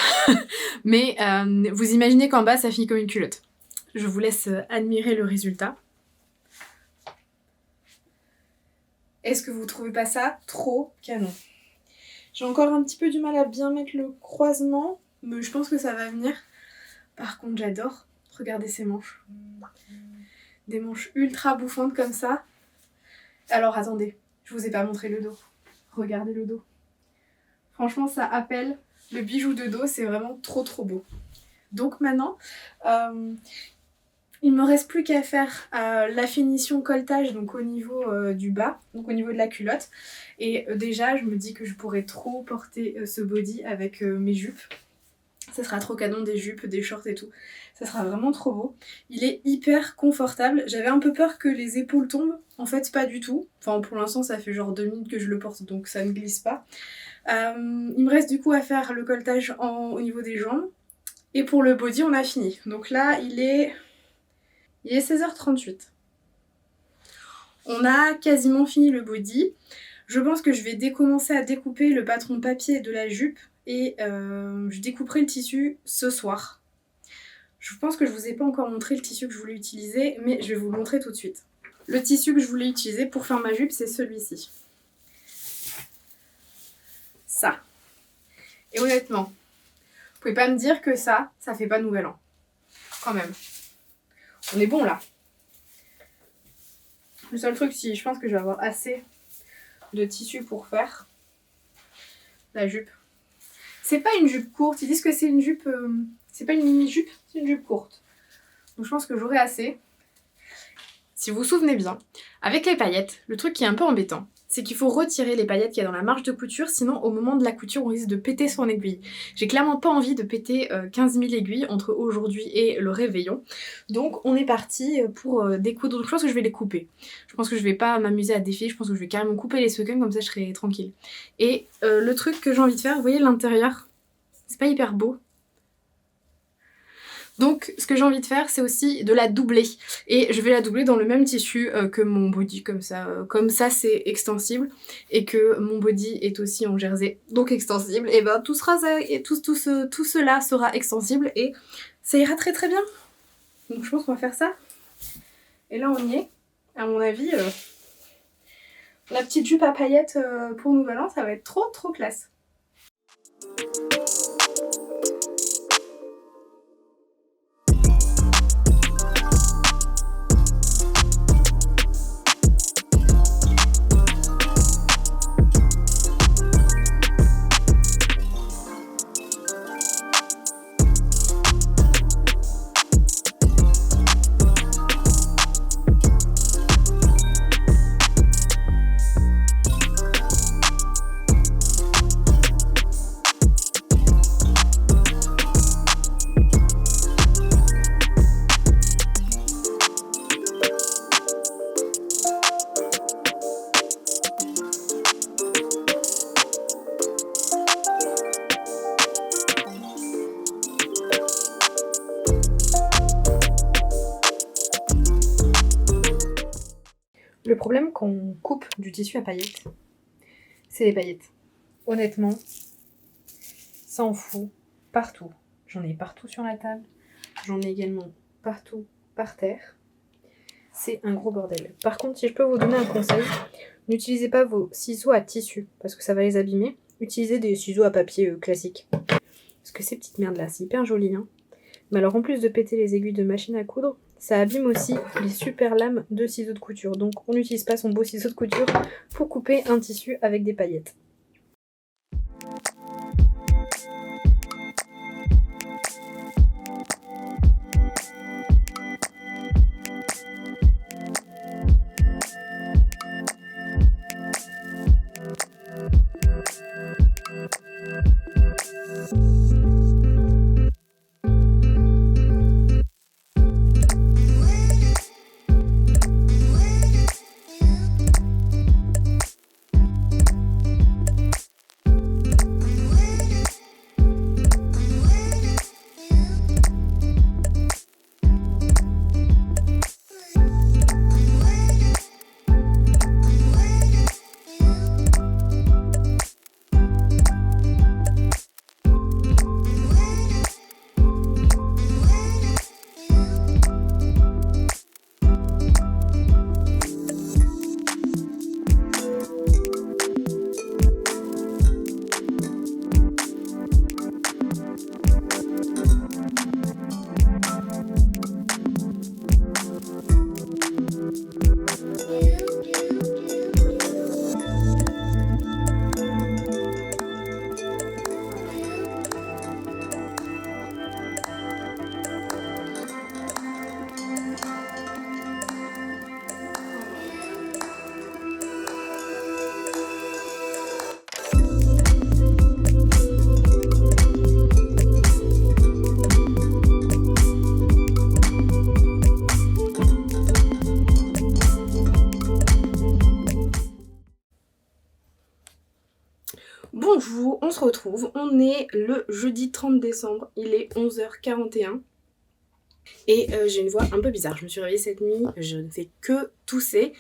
Mais vous imaginez qu'en bas, ça finit comme une culotte. Je vous laisse admirer le résultat. Est-ce que vous trouvez pas ça trop canon? J'ai encore un petit peu du mal à bien mettre le croisement, mais je pense que ça va venir. Par contre, j'adore. Regardez ces manches. Des manches ultra bouffantes comme ça. Alors attendez, je vous ai pas montré le dos. Regardez le dos. Franchement, ça appelle le bijou de dos, c'est vraiment trop beau. Donc maintenant, il me reste plus qu'à faire la finition colletage, donc au niveau du bas, donc au niveau de la culotte. Et déjà, je me dis que je pourrais trop porter ce body avec mes jupes. Ça sera trop canon, des jupes, des shorts et tout. Ça sera vraiment trop beau. Il est hyper confortable. J'avais un peu peur que les épaules tombent. En fait, pas du tout. Enfin, pour l'instant, ça fait genre 2 minutes que je le porte, donc ça ne glisse pas. Il me reste du coup à faire le colletage au niveau des jambes. Et pour le body, on a fini. Donc là, il est 16h38. On a quasiment fini le body. Je pense que je vais commencer à découper le patron papier de la jupe et je découperai le tissu ce soir. Je pense que je vous ai pas encore montré le tissu que je voulais utiliser, mais je vais vous le montrer tout de suite. Le tissu que je voulais utiliser pour faire ma jupe, c'est celui-ci. Ça. Et honnêtement, vous pouvez pas me dire que ça fait pas nouvel an. Quand même. On est bon là. Le seul truc, si je pense que je vais avoir assez de tissu pour faire la jupe. C'est pas une jupe courte, ils disent que c'est une jupe... c'est pas une mini-jupe, c'est une jupe courte. Donc je pense que j'aurai assez. Si vous vous souvenez bien, avec les paillettes, le truc qui est un peu embêtant, c'est qu'il faut retirer les paillettes qu'il y a dans la marge de couture, sinon au moment de la couture, on risque de péter son aiguille. J'ai clairement pas envie de péter 15 000 aiguilles entre aujourd'hui et le réveillon. Donc on est parti pour découdre. Donc je pense que je vais les couper. Je pense que je vais pas m'amuser à défiler, je pense que je vais carrément couper les seconds, comme ça je serai tranquille. Et le truc que j'ai envie de faire, vous voyez l'intérieur, c'est pas hyper beau. Donc ce que j'ai envie de faire, c'est aussi de la doubler. Et je vais la doubler dans le même tissu que mon body, comme ça. Comme ça, c'est extensible. Et que mon body est aussi en jersey, donc extensible. Et ben tout cela sera extensible et ça ira très très bien. Donc je pense qu'on va faire ça. Et là on y est. À mon avis, la petite jupe à paillettes pour Nouvel An, ça va être trop trop classe. Le problème quand on coupe du tissu à paillettes, c'est les paillettes. Honnêtement, ça en fout partout. J'en ai partout sur la table, j'en ai également partout par terre. C'est un gros bordel. Par contre, si je peux vous donner un conseil, n'utilisez pas vos ciseaux à tissu parce que ça va les abîmer. Utilisez des ciseaux à papier classiques. Parce que ces petites merdes là, c'est hyper joli, hein. Mais alors en plus de péter les aiguilles de machine à coudre, ça abîme aussi les super lames de ciseaux de couture. Donc on n'utilise pas son beau ciseau de couture pour couper un tissu avec des paillettes. on se retrouve, on est le jeudi 30 décembre, il est 11h41 et j'ai une voix un peu bizarre. Je me suis réveillée cette nuit, je ne fais que tousser.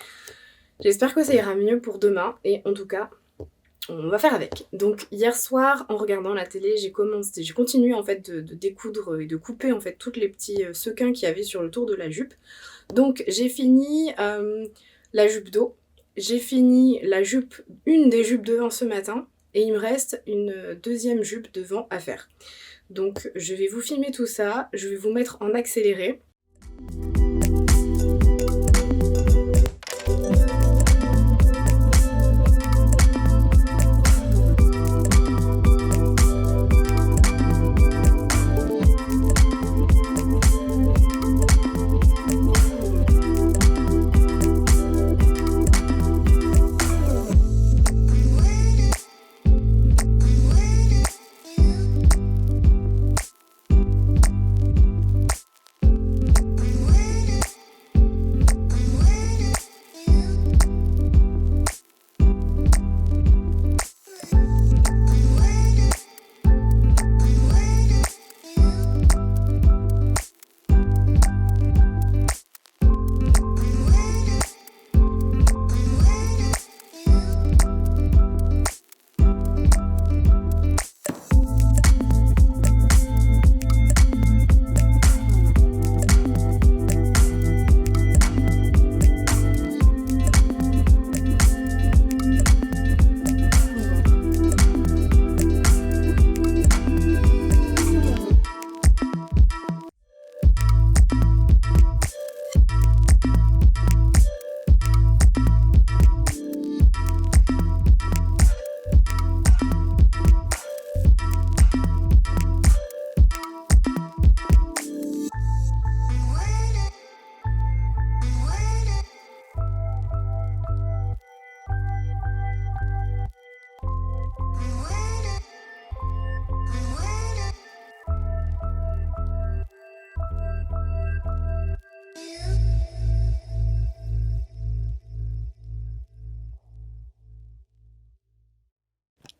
J'espère que ça ira mieux pour demain et en tout cas, on va faire avec. Donc hier soir, en regardant la télé, j'ai continué en fait de découdre et de couper en fait toutes les petits sequins qu'il y avait sur le tour de la jupe. Donc j'ai fini la jupe d'eau, j'ai fini une des jupes devant ce matin et il me reste une deuxième jupe devant à faire. Donc je vais vous filmer tout ça, je vais vous mettre en accéléré.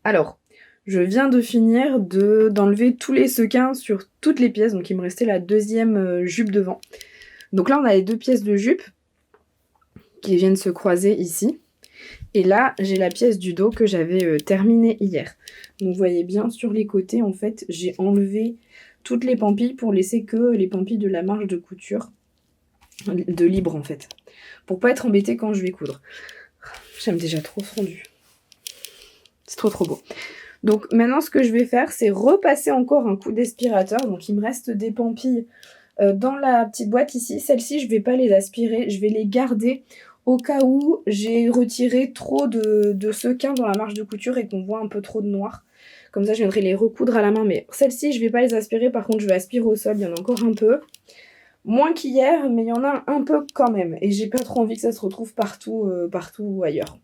Alors, je viens de finir d'enlever tous les sequins sur toutes les pièces, donc il me restait la deuxième jupe devant. Donc là, on a les deux pièces de jupe qui viennent se croiser ici. Et là, j'ai la pièce du dos que j'avais terminée hier. Donc vous voyez bien, sur les côtés, en fait, j'ai enlevé toutes les pampilles pour laisser que les pampilles de la marge de couture, de libre en fait. Pour pas être embêtée quand je vais coudre. J'aime déjà trop ce rendu. C'est trop beau. Donc maintenant ce que je vais faire c'est repasser encore un coup d'aspirateur. Donc il me reste des pampilles dans la petite boîte ici. Celles-ci je vais pas les aspirer, je vais les garder au cas où j'ai retiré trop de sequins dans la marge de couture et qu'on voit un peu trop de noir. Comme ça je viendrai les recoudre à la main. Mais celles-ci je vais pas les aspirer, par contre je vais aspirer au sol, il y en a encore un peu. Moins qu'hier, mais il y en a un peu quand même. Et j'ai pas trop envie que ça se retrouve partout ailleurs.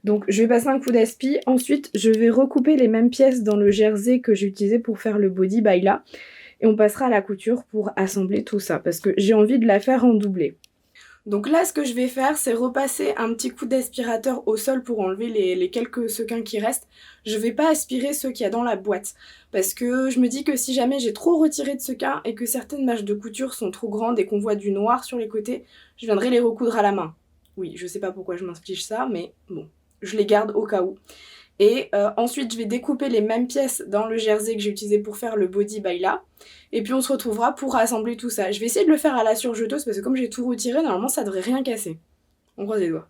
Donc je vais passer un coup d'aspi. Ensuite, je vais recouper les mêmes pièces dans le jersey que j'ai utilisé pour faire le body by là. Et on passera à la couture pour assembler tout ça. Parce que j'ai envie de la faire en doublé. Donc là, ce que je vais faire, c'est repasser un petit coup d'aspirateur au sol pour enlever les quelques sequins qui restent. Je vais pas aspirer ceux qu'il y a dans la boîte. Parce que je me dis que si jamais j'ai trop retiré de sequins et que certaines marges de couture sont trop grandes et qu'on voit du noir sur les côtés, je viendrai les recoudre à la main. Oui, je sais pas pourquoi je m'inflige ça, mais bon, je les garde au cas où. Et ensuite, je vais découper les mêmes pièces dans le jersey que j'ai utilisé pour faire le body by là. Et puis on se retrouvera pour assembler tout ça. Je vais essayer de le faire à la surjeteuse parce que comme j'ai tout retiré, normalement ça devrait rien casser. On croise les doigts.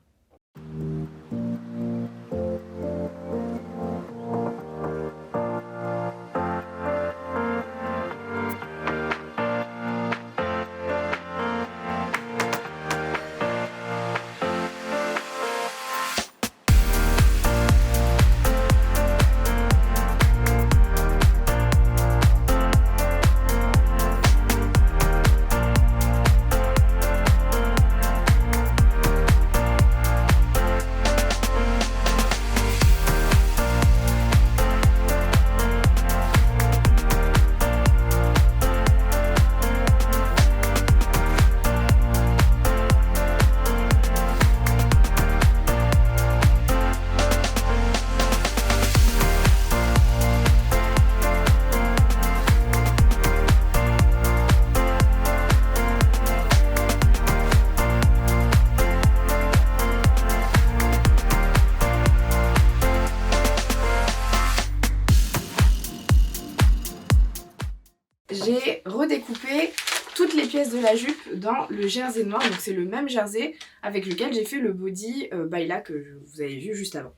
pièces de la jupe dans le jersey noir. Donc c'est le même jersey avec lequel j'ai fait le body Baila que vous avez vu juste avant.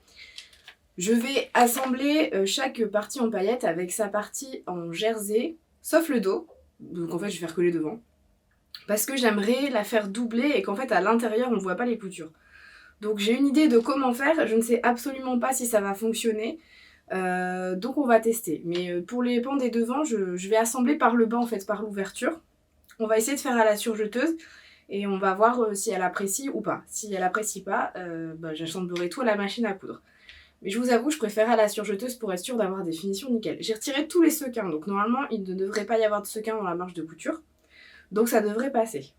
Je vais assembler chaque partie en paillettes avec sa partie en jersey, sauf le dos. Donc en fait je vais faire que les devants. Parce que j'aimerais la faire doubler et qu'en fait à l'intérieur on ne voit pas les coutures. Donc j'ai une idée de comment faire, je ne sais absolument pas si ça va fonctionner. Donc on va tester. Mais pour les pans des devants, je vais assembler par le bas en fait, par l'ouverture. On va essayer de faire à la surjeteuse et on va voir si elle apprécie ou pas. Si elle apprécie pas, j'assemblerai tout à la machine à coudre. Mais je vous avoue, je préfère à la surjeteuse pour être sûre d'avoir des finitions nickel. J'ai retiré tous les sequins, donc normalement il ne devrait pas y avoir de sequins dans la marge de couture. Donc ça devrait passer.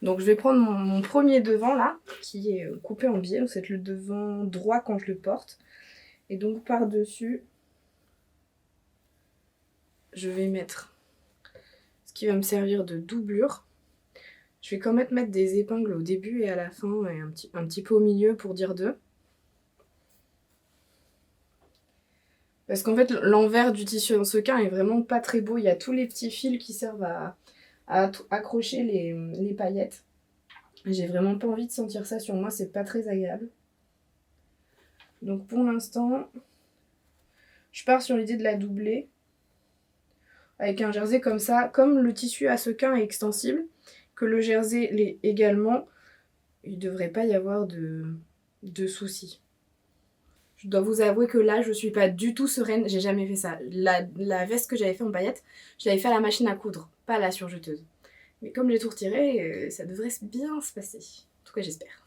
Donc je vais prendre mon premier devant là, qui est coupé en biais, donc c'est le devant droit quand je le porte. Et donc par-dessus, je vais mettre ce qui va me servir de doublure. Je vais quand même mettre des épingles au début et à la fin, et un petit peu au milieu pour dire deux. Parce qu'en fait, l'envers du tissu en sequin est vraiment pas très beau. Il y a tous les petits fils qui servent à accrocher les paillettes. J'ai vraiment pas envie de sentir ça sur moi, c'est pas très agréable. Donc pour l'instant, je pars sur l'idée de la doubler. Avec un jersey comme ça, comme le tissu à sequin est extensible, que le jersey l'est également, il devrait pas y avoir de soucis. Je dois vous avouer que là, je suis pas du tout sereine, j'ai jamais fait ça. La veste que j'avais fait en paillettes, je l'avais fait à la machine à coudre, pas à la surjeteuse. Mais comme j'ai tout retiré, ça devrait bien se passer. En tout cas, j'espère.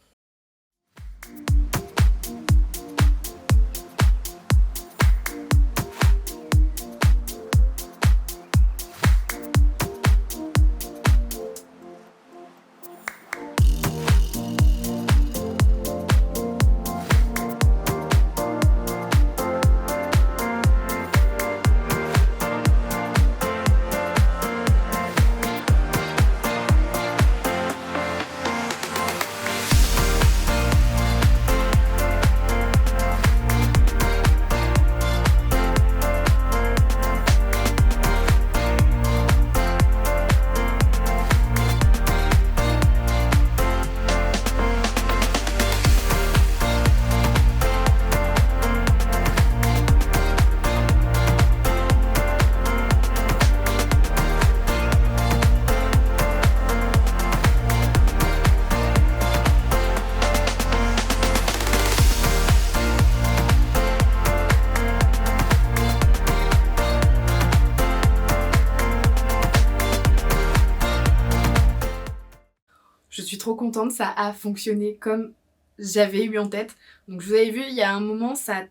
Je suis trop contente, ça a fonctionné comme j'avais eu en tête. Donc je vous avais vu, il y a un moment, ça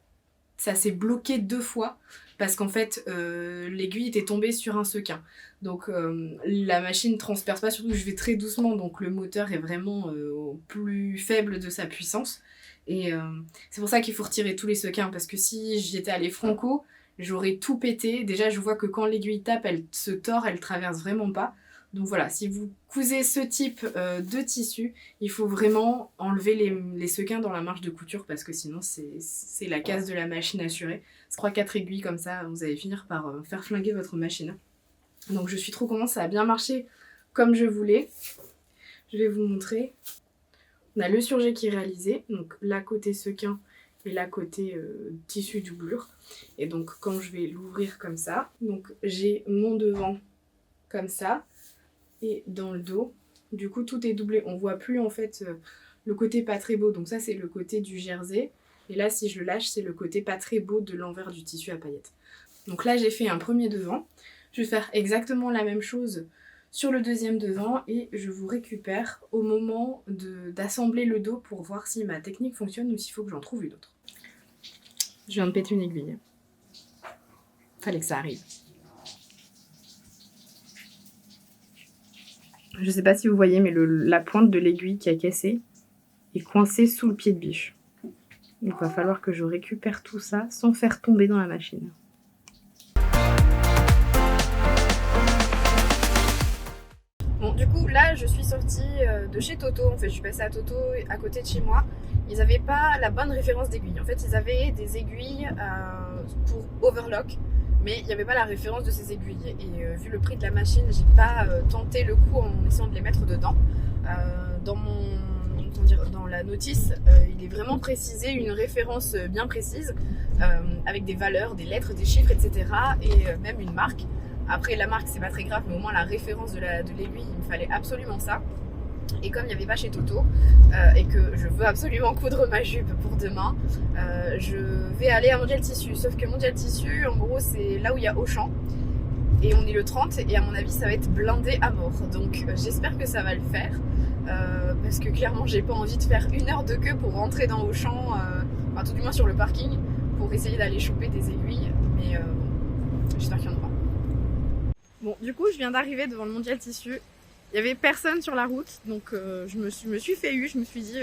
s'est bloqué 2 fois parce qu'en fait l'aiguille était tombée sur un sequin. Donc la machine ne transperce pas, surtout que je vais très doucement, donc le moteur est vraiment au plus faible de sa puissance. Et c'est pour ça qu'il faut retirer tous les sequins, parce que si j'étais allée franco, j'aurais tout pété. Déjà je vois que quand l'aiguille tape, elle se tord, elle traverse vraiment pas. Donc voilà, si vous cousez ce type de tissu, il faut vraiment enlever les sequins dans la marge de couture, parce que sinon c'est la casse de la machine assurée. C'est 3-4 aiguilles comme ça, vous allez finir par faire flinguer votre machine. Donc je suis trop contente, ça a bien marché comme je voulais. Je vais vous montrer. On a le surjet qui est réalisé, donc là côté sequin et là côté tissu doublure. Et donc quand je vais l'ouvrir comme ça, donc j'ai mon devant comme ça. Et dans le dos, du coup tout est doublé, on voit plus en fait le côté pas très beau, donc ça c'est le côté du jersey, et là si je le lâche c'est le côté pas très beau de l'envers du tissu à paillettes. Donc là j'ai fait un premier devant, je vais faire exactement la même chose sur le deuxième devant et je vous récupère au moment d'assembler le dos pour voir si ma technique fonctionne ou s'il faut que j'en trouve une autre. Je viens de péter une aiguille, fallait que ça arrive. Je sais pas si vous voyez, mais la pointe de l'aiguille qui a cassé est coincée sous le pied de biche. Il va falloir que je récupère tout ça sans faire tomber dans la machine. Bon, du coup, là, je suis sortie de chez Toto. En fait, je suis passée à Toto, à côté de chez moi. Ils n'avaient pas la bonne référence d'aiguille. En fait, ils avaient des aiguilles pour overlock. mais il n'y avait pas la référence de ces aiguilles. Et vu le prix de la machine, j'ai pas tenté le coup en essayant de les mettre dedans. Dans la notice, il est vraiment précisé une référence bien précise avec des valeurs, des lettres, des chiffres, etc. Et même une marque. Après la marque c'est pas très grave, mais au moins la référence de l'aiguille, il me fallait absolument ça. Et comme il n'y avait pas chez Toto et que je veux absolument coudre ma jupe pour demain, je vais aller à Mondial Tissu. Sauf que Mondial Tissu, en gros, c'est là où il y a Auchan. Et on est le 30 et à mon avis, ça va être blindé à mort. Donc j'espère que ça va le faire. Parce que clairement, j'ai pas envie de faire 1 heure de queue pour rentrer dans Auchan, enfin tout du moins sur le parking, pour essayer d'aller choper des aiguilles. Mais j'espère qu'il y en aura. Bon, du coup, je viens d'arriver devant le Mondial Tissu. Il y avait personne sur la route, donc je me suis fait je me suis dit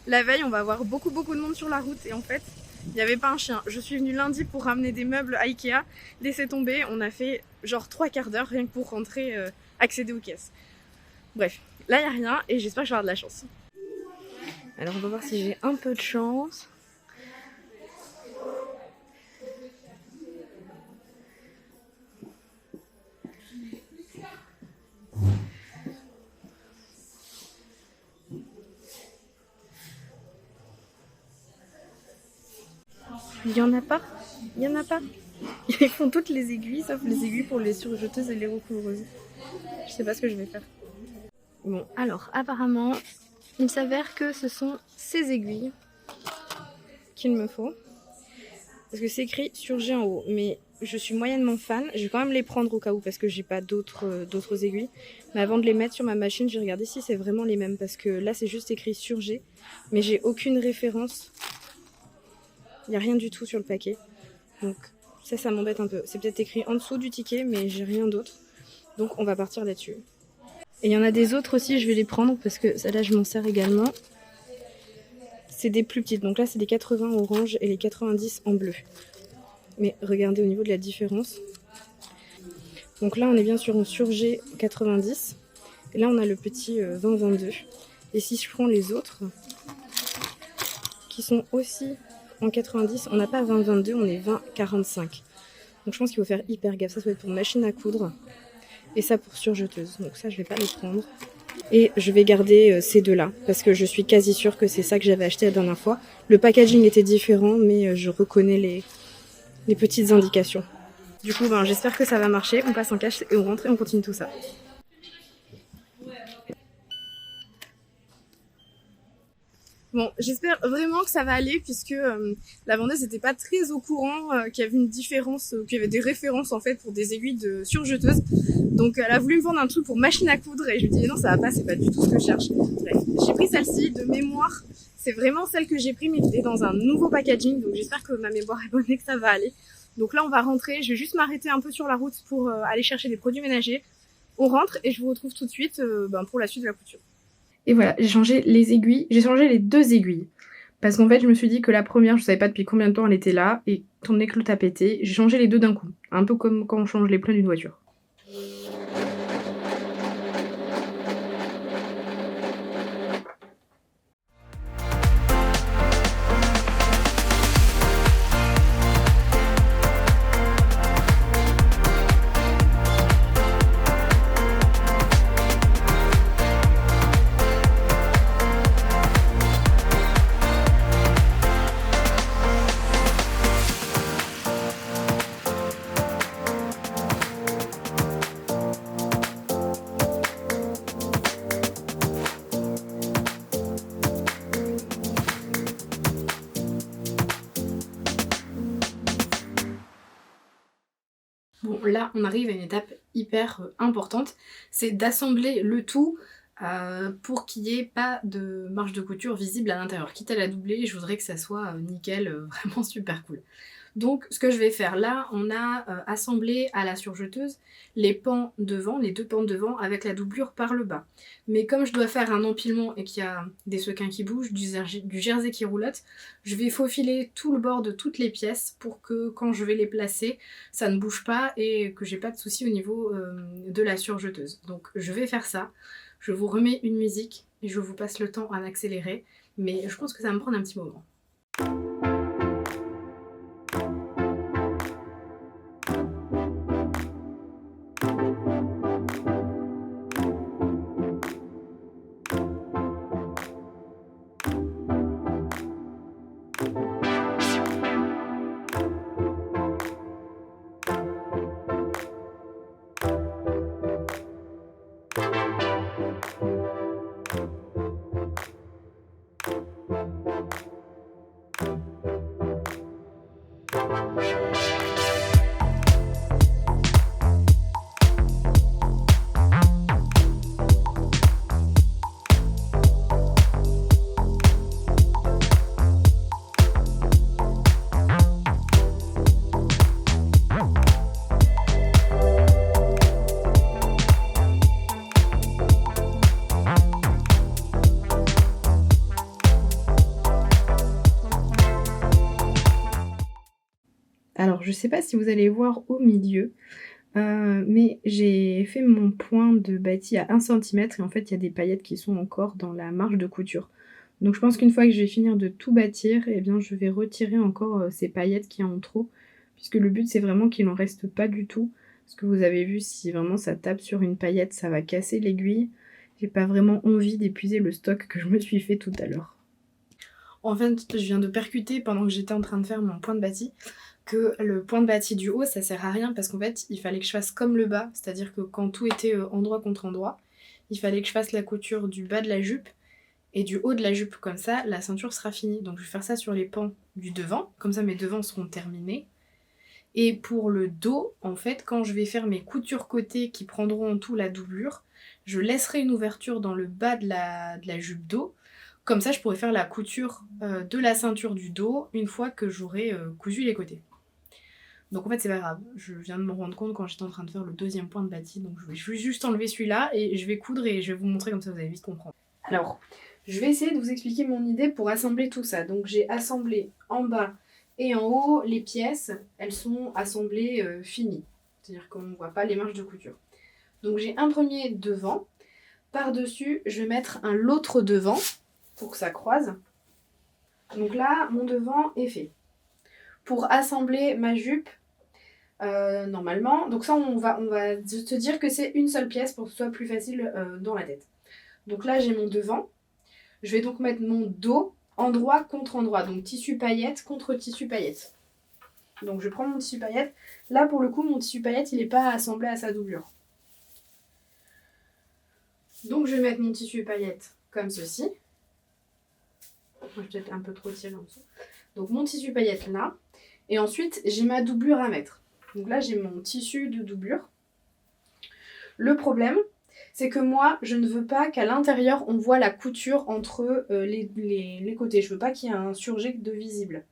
la veille on va avoir beaucoup de monde sur la route et en fait il n'y avait pas un chien. Je suis venue lundi pour ramener des meubles à Ikea, laissez tomber, on a fait genre 3 quarts d'heure rien que pour rentrer, accéder aux caisses. Bref, là il n'y a rien et j'espère que je vais avoir de la chance. Alors on va voir si j'ai un peu de chance. Il y en a pas. Il y en a pas. Ils font toutes les aiguilles, sauf les aiguilles pour les surjeteuses et les recouvreuses. Je sais pas ce que je vais faire. Bon, alors apparemment, il s'avère que ce sont ces aiguilles qu'il me faut. Parce que c'est écrit surjet en haut. Mais je suis moyennement fan. Je vais quand même les prendre au cas où parce que j'ai pas d'autres aiguilles. Mais avant de les mettre sur ma machine, j'ai regardé si c'est vraiment les mêmes. Parce que là, c'est juste écrit surjet. Mais j'ai aucune référence. Il n'y a rien du tout sur le paquet. Donc ça m'embête un peu. C'est peut-être écrit en dessous du ticket, mais j'ai rien d'autre. Donc on va partir là-dessus. Et il y en a des autres aussi, je vais les prendre parce que celle-là, je m'en sers également. C'est des plus petites. Donc là, c'est les 80 orange et les 90 en bleu. Mais regardez au niveau de la différence. Donc là, on est bien sur un surjet 90. Et là, on a le petit 20-22. Et si je prends les autres, qui sont aussi en 90, on n'a pas 20-22, on est 20-45. Donc je pense qu'il faut faire hyper gaffe. Ça doit être pour machine à coudre. Et ça pour surjeteuse. Donc ça, je vais pas les prendre. Et je vais garder ces deux-là. Parce que je suis quasi sûre que c'est ça que j'avais acheté la dernière fois. Le packaging était différent, mais je reconnais les petites indications. Du coup, j'espère que ça va marcher. On passe en cash et on rentre et on continue tout ça. Bon, j'espère vraiment que ça va aller puisque la vendeuse n'était pas très au courant qu'il y avait une différence, qu'il y avait des références en fait pour des aiguilles de surjeteuses. Donc elle a voulu me vendre un truc pour machine à coudre et je lui ai dit non, ça va pas, c'est pas du tout ce que je cherche. Bref, j'ai pris celle-ci de mémoire. C'est vraiment celle que j'ai pris mais qui était dans un nouveau packaging. Donc j'espère que ma mémoire est bonne et que ça va aller. Donc là on va rentrer, je vais juste m'arrêter un peu sur la route pour aller chercher des produits ménagers. On rentre et je vous retrouve tout de suite pour la suite de la couture. Et voilà, j'ai changé les aiguilles, j'ai changé les 2 aiguilles. Parce qu'en fait, je me suis dit que la première, je savais pas depuis combien de temps elle était là, et étant donné que l'autre a pété, j'ai changé les 2 d'un coup. Un peu comme quand on change les pneus d'une voiture. Bon, là, on arrive à une étape hyper importante, c'est d'assembler le tout pour qu'il n'y ait pas de marge de couture visible à l'intérieur. Quitte à la doubler, je voudrais que ça soit nickel, vraiment super cool. Donc, ce que je vais faire là, on a assemblé à la surjeteuse les pans devant, les 2 pans devant avec la doublure par le bas. Mais comme je dois faire un empilement et qu'il y a des sequins qui bougent, du jersey qui roulotte, je vais faufiler tout le bord de toutes les pièces pour que quand je vais les placer, ça ne bouge pas et que j'ai pas de soucis au niveau de la surjeteuse. Donc je vais faire ça, je vous remets une musique et je vous passe le temps à accélérer, mais je pense que ça va me prendre un petit moment. Alors, je sais pas si vous allez voir au milieu, mais j'ai fait mon point de bâti à 1 centimètre et en fait, il y a des paillettes qui sont encore dans la marge de couture. Donc je pense qu'une fois que je vais finir de tout bâtir, eh bien, je vais retirer encore, ces paillettes qu'il y a en trop, puisque le but, c'est vraiment qu'il en reste pas du tout. Parce que vous avez vu, si vraiment ça tape sur une paillette, ça va casser l'aiguille. J'ai pas vraiment envie d'épuiser le stock que je me suis fait tout à l'heure. En fait, je viens de percuter pendant que j'étais en train de faire mon point de bâti que le point de bâti du haut, ça sert à rien parce qu'en fait, il fallait que je fasse comme le bas, c'est-à-dire que quand tout était endroit contre endroit, il fallait que je fasse la couture du bas de la jupe et du haut de la jupe, comme ça, la ceinture sera finie. Donc je vais faire ça sur les pans du devant, comme ça mes devants seront terminés. Et pour le dos, en fait, quand je vais faire mes coutures côté qui prendront en tout la doublure, je laisserai une ouverture dans le bas de la jupe dos. Comme ça, je pourrais faire la couture de la ceinture du dos une fois que j'aurai cousu les côtés. Donc en fait, c'est pas grave. Je viens de me rendre compte quand j'étais en train de faire le deuxième point de bâti. Donc je vais juste enlever celui-là et je vais coudre et je vais vous montrer, comme ça vous allez vite comprendre. Alors, je vais essayer de vous expliquer mon idée pour assembler tout ça. Donc j'ai assemblé en bas et en haut les pièces. Elles sont assemblées finies. C'est-à-dire qu'on ne voit pas les marges de couture. Donc j'ai un premier devant. Par-dessus, je vais mettre un l'autre devant pour que ça croise. Donc là, mon devant est fait. Pour assembler ma jupe, normalement, donc ça on va se dire que c'est une seule pièce pour que ce soit plus facile dans la tête. Donc là j'ai mon devant, je vais donc mettre mon dos endroit contre endroit, donc tissu paillette contre tissu paillette. Donc je prends mon tissu paillette, là pour le coup mon tissu paillette il n'est pas assemblé à sa doublure. Donc je vais mettre mon tissu paillette comme ceci. Moi je vais peut-être un peu trop tirer en dessous. Donc mon tissu paillette là, et ensuite j'ai ma doublure à mettre. Donc là, j'ai mon tissu de doublure. Le problème, c'est que moi, je ne veux pas qu'à l'intérieur, on voit la couture entre les côtés. Je veux pas qu'il y ait un surjet de visible.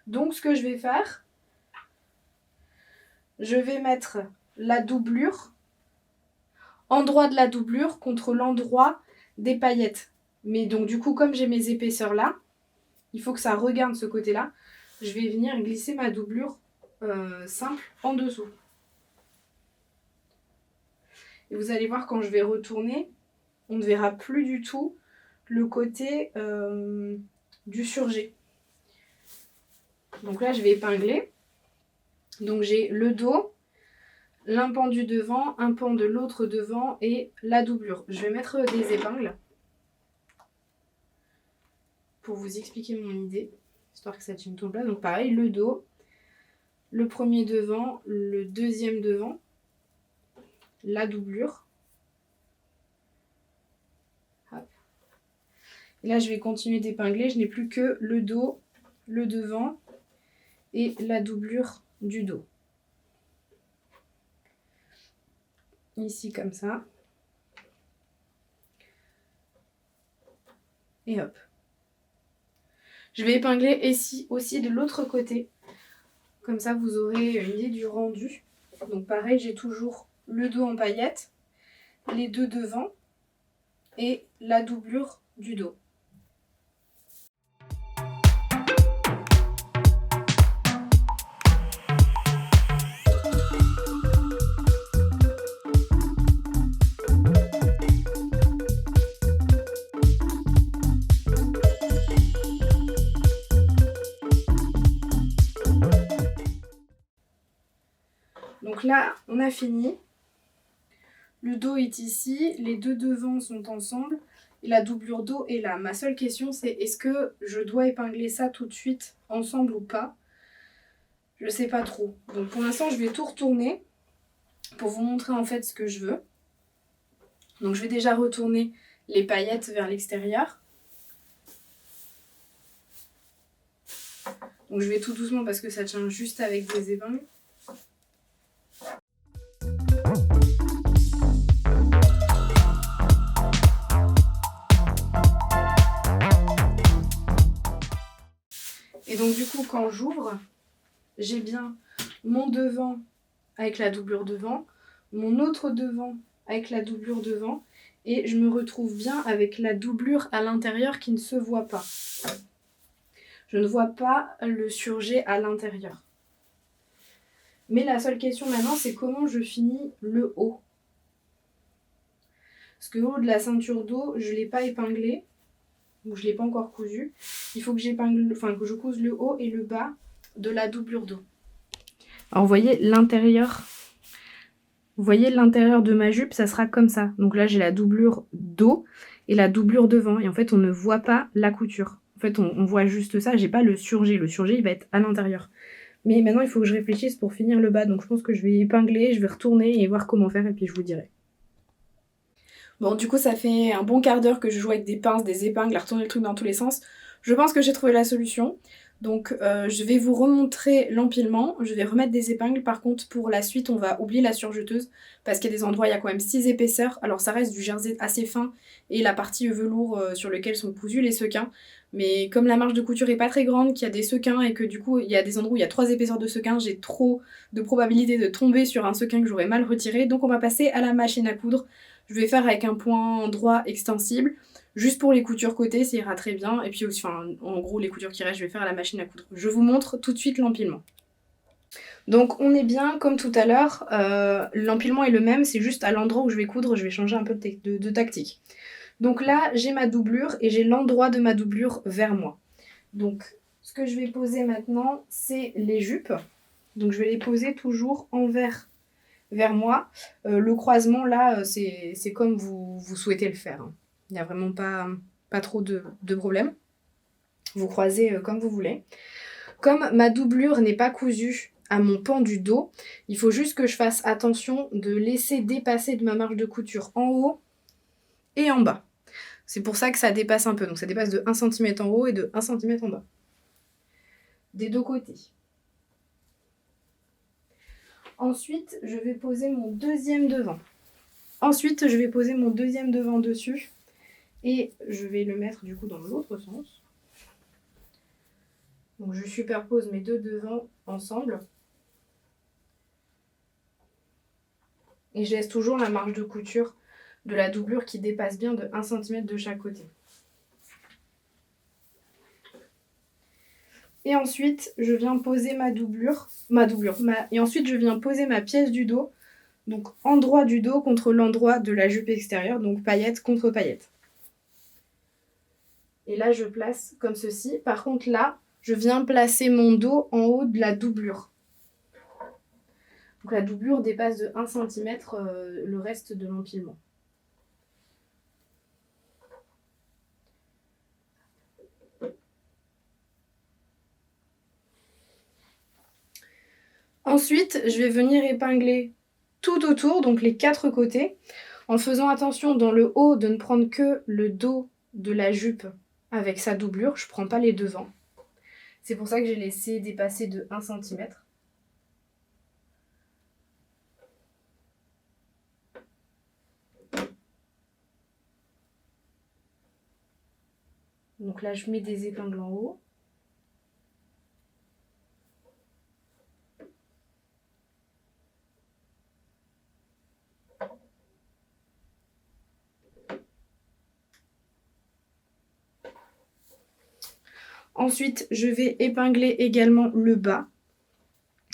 Donc, ce que je vais faire, je vais mettre la doublure, endroit de la doublure contre l'endroit des paillettes. Mais donc, du coup, comme j'ai mes épaisseurs là, il faut que ça regarde ce côté-là. Je vais venir glisser ma doublure simple en dessous. Et vous allez voir quand je vais retourner, on ne verra plus du tout le côté du surjet. Donc là je vais épingler. Donc j'ai le dos, l'un pan du devant, un pan de l'autre devant et la doublure. Je vais mettre des épingles pour vous expliquer mon idée, histoire que ça tienne tout plat. Donc pareil, le dos, le premier devant, le deuxième devant, la doublure. Hop. Et là, je vais continuer d'épingler. Je n'ai plus que le dos, le devant et la doublure du dos. Ici, comme ça. Et hop. Je vais épingler ici aussi de l'autre côté. Comme ça, vous aurez une idée du rendu. Donc pareil, j'ai toujours le dos en paillettes, les deux devant et la doublure du dos. Donc là, on a fini. Le dos est ici, les deux devants sont ensemble et la doublure dos est là. Ma seule question, c'est est-ce que je dois épingler ça tout de suite ensemble ou pas? Je sais pas trop. Donc pour l'instant, je vais tout retourner pour vous montrer en fait ce que je veux. Donc je vais déjà retourner les paillettes vers l'extérieur. Donc je vais tout doucement parce que ça tient juste avec des épingles. Et donc du coup quand j'ouvre, j'ai bien mon devant avec la doublure devant, mon autre devant avec la doublure devant, et je me retrouve bien avec la doublure à l'intérieur qui ne se voit pas. Je ne vois pas le surjet à l'intérieur. Mais la seule question maintenant, c'est comment je finis le haut. Parce que le haut de la ceinture dos, je ne l'ai pas épinglé, ou je ne l'ai pas encore cousu. Il faut que que je couse le haut et le bas de la doublure dos. Alors vous voyez l'intérieur. Vous voyez l'intérieur de ma jupe, ça sera comme ça. Donc là, j'ai la doublure dos et la doublure devant. Et en fait, on ne voit pas la couture. En fait, on voit juste ça. J'ai pas le surjet. Le surjet, il va être à l'intérieur. Mais maintenant, il faut que je réfléchisse pour finir le bas. Donc je pense que je vais épingler, je vais retourner et voir comment faire. Et puis je vous dirai. Bon, du coup, ça fait un bon quart d'heure que je joue avec des pinces, des épingles, à retourner le truc dans tous les sens. Je pense que j'ai trouvé la solution. Donc je vais vous remontrer l'empilement, je vais remettre des épingles. Par contre pour la suite on va oublier la surjeteuse parce qu'il y a des endroits, il y a quand même 6 épaisseurs. Alors ça reste du jersey assez fin et la partie velours sur lequel sont cousus les sequins. Mais comme la marge de couture est pas très grande, qu'il y a des sequins et que du coup il y a des endroits où il y a 3 épaisseurs de sequins, j'ai trop de probabilité de tomber sur un sequin que j'aurais mal retiré. Donc on va passer à la machine à coudre. Je vais faire avec un point droit extensible. Juste pour les coutures côté, ça ira très bien. Et puis aussi, en gros, les coutures qui restent, je vais faire à la machine à coudre. Je vous montre tout de suite l'empilement. Donc on est bien comme tout à l'heure. L'empilement est le même, c'est juste à l'endroit où je vais coudre, je vais changer un peu de tactique. Donc là, j'ai ma doublure et j'ai l'endroit de ma doublure vers moi. Donc ce que je vais poser maintenant, c'est les jupes. Donc je vais les poser toujours envers vers moi. Le croisement là, c'est comme vous souhaitez le faire. Il n'y a vraiment pas trop de problème. Vous croisez comme vous voulez. Comme ma doublure n'est pas cousue à mon pan du dos, il faut juste que je fasse attention de laisser dépasser de ma marge de couture en haut et en bas. C'est pour ça que ça dépasse un peu. Donc ça dépasse de 1 cm en haut et de 1 cm en bas. Des deux côtés. Ensuite, je vais poser mon deuxième devant. Ensuite, je vais poser mon deuxième devant dessus. Et je vais le mettre du coup dans l'autre sens. Donc je superpose mes deux devants ensemble. Et je laisse toujours la marge de couture de la doublure qui dépasse bien de 1 cm de chaque côté. Et ensuite, je viens poser et ensuite, je viens poser ma pièce du dos. Donc endroit du dos contre l'endroit de la jupe extérieure. Donc paillette contre paillette. Et là, je place comme ceci. Par contre, là, je viens placer mon dos en haut de la doublure. Donc la doublure dépasse de 1 cm le reste de l'empilement. Ensuite, je vais venir épingler tout autour, donc les 4 côtés, en faisant attention dans le haut de ne prendre que le dos de la jupe avec sa doublure. Je ne prends pas les devants. C'est pour ça que j'ai laissé dépasser de 1 cm. Donc là, je mets des épingles en haut. Ensuite, je vais épingler également le bas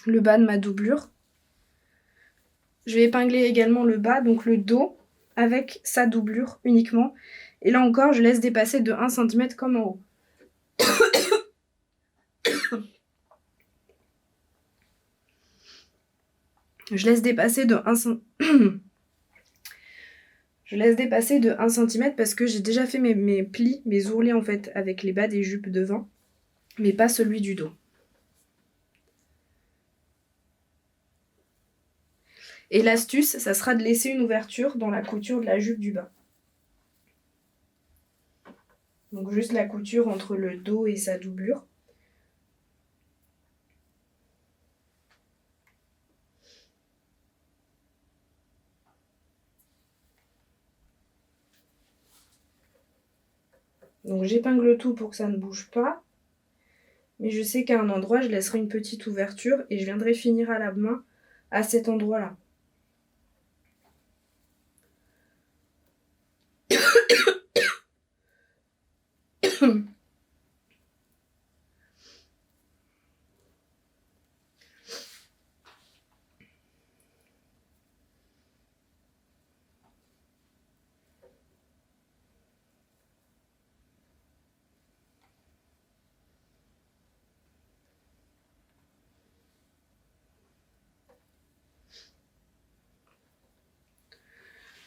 de ma doublure. Je vais épingler également le bas, donc le dos, avec sa doublure uniquement. Et là encore, je laisse dépasser de 1 cm comme en haut. Je laisse dépasser de 1 cm. Je laisse dépasser de 1 cm parce que j'ai déjà fait mes plis, mes ourlets en fait, avec les bas des jupes devant, mais pas celui du dos. Et l'astuce, ça sera de laisser une ouverture dans la couture de la jupe du bas. Donc juste la couture entre le dos et sa doublure. Donc j'épingle tout pour que ça ne bouge pas. Mais je sais qu'à un endroit, je laisserai une petite ouverture et je viendrai finir à la main à cet endroit-là.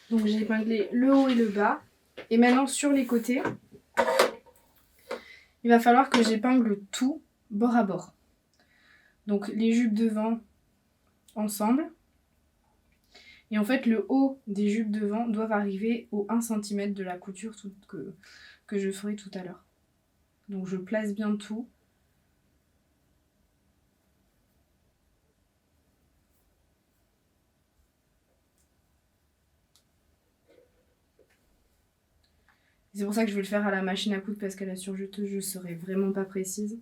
Donc j'ai épinglé le haut et le bas. Et maintenant sur les côtés, il va falloir que j'épingle tout bord à bord. Donc les jupes devant ensemble. Et en fait le haut des jupes devant doivent arriver au 1 cm de la couture que je ferai tout à l'heure. Donc je place bien tout. C'est pour ça que je vais le faire à la machine à coudre parce qu'à la surjeteuse, je ne serai vraiment pas précise.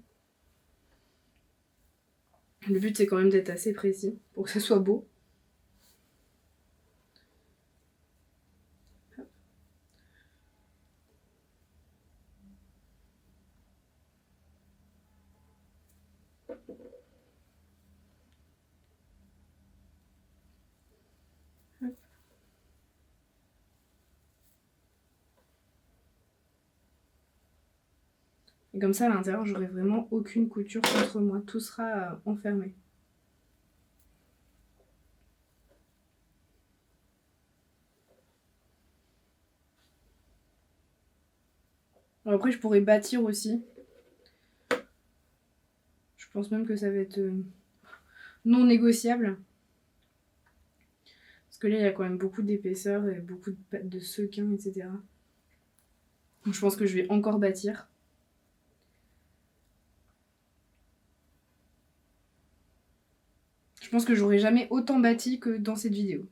Le but, c'est quand même d'être assez précis pour que ce soit beau. Et comme ça, à l'intérieur, j'aurai vraiment aucune couture contre moi. Tout sera enfermé. Alors après, je pourrais bâtir aussi. Je pense même que ça va être non négociable. Parce que là, il y a quand même beaucoup d'épaisseur et beaucoup de sequins, etc. Donc je pense que je vais encore bâtir. Je pense que j'aurais jamais autant bâti que dans cette vidéo.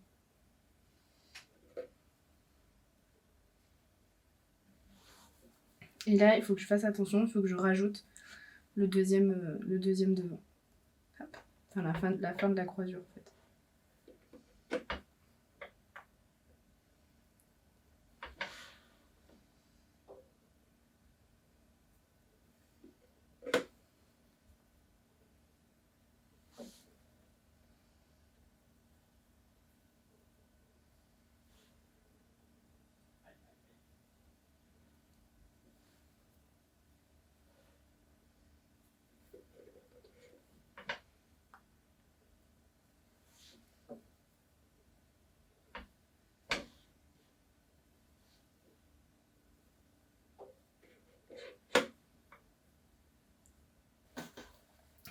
Et là, il faut que je fasse attention, il faut que je rajoute le deuxième devant. Hop. Enfin, la fin de la croisure, en fait.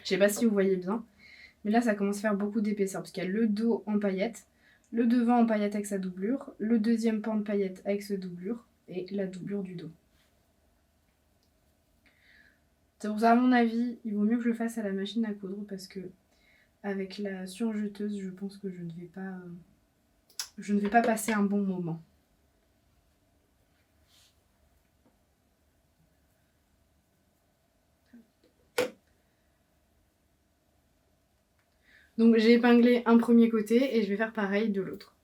Je sais pas si vous voyez bien, mais là ça commence à faire beaucoup d'épaisseur parce qu'il y a le dos en paillettes, le devant en paillettes avec sa doublure, le deuxième pan de paillettes avec sa doublure et la doublure du dos. C'est pour ça, à mon avis, il vaut mieux que je le fasse à la machine à coudre parce que avec la surjeteuse, je pense que je ne vais pas passer un bon moment. Donc j'ai épinglé un premier côté et je vais faire pareil de l'autre.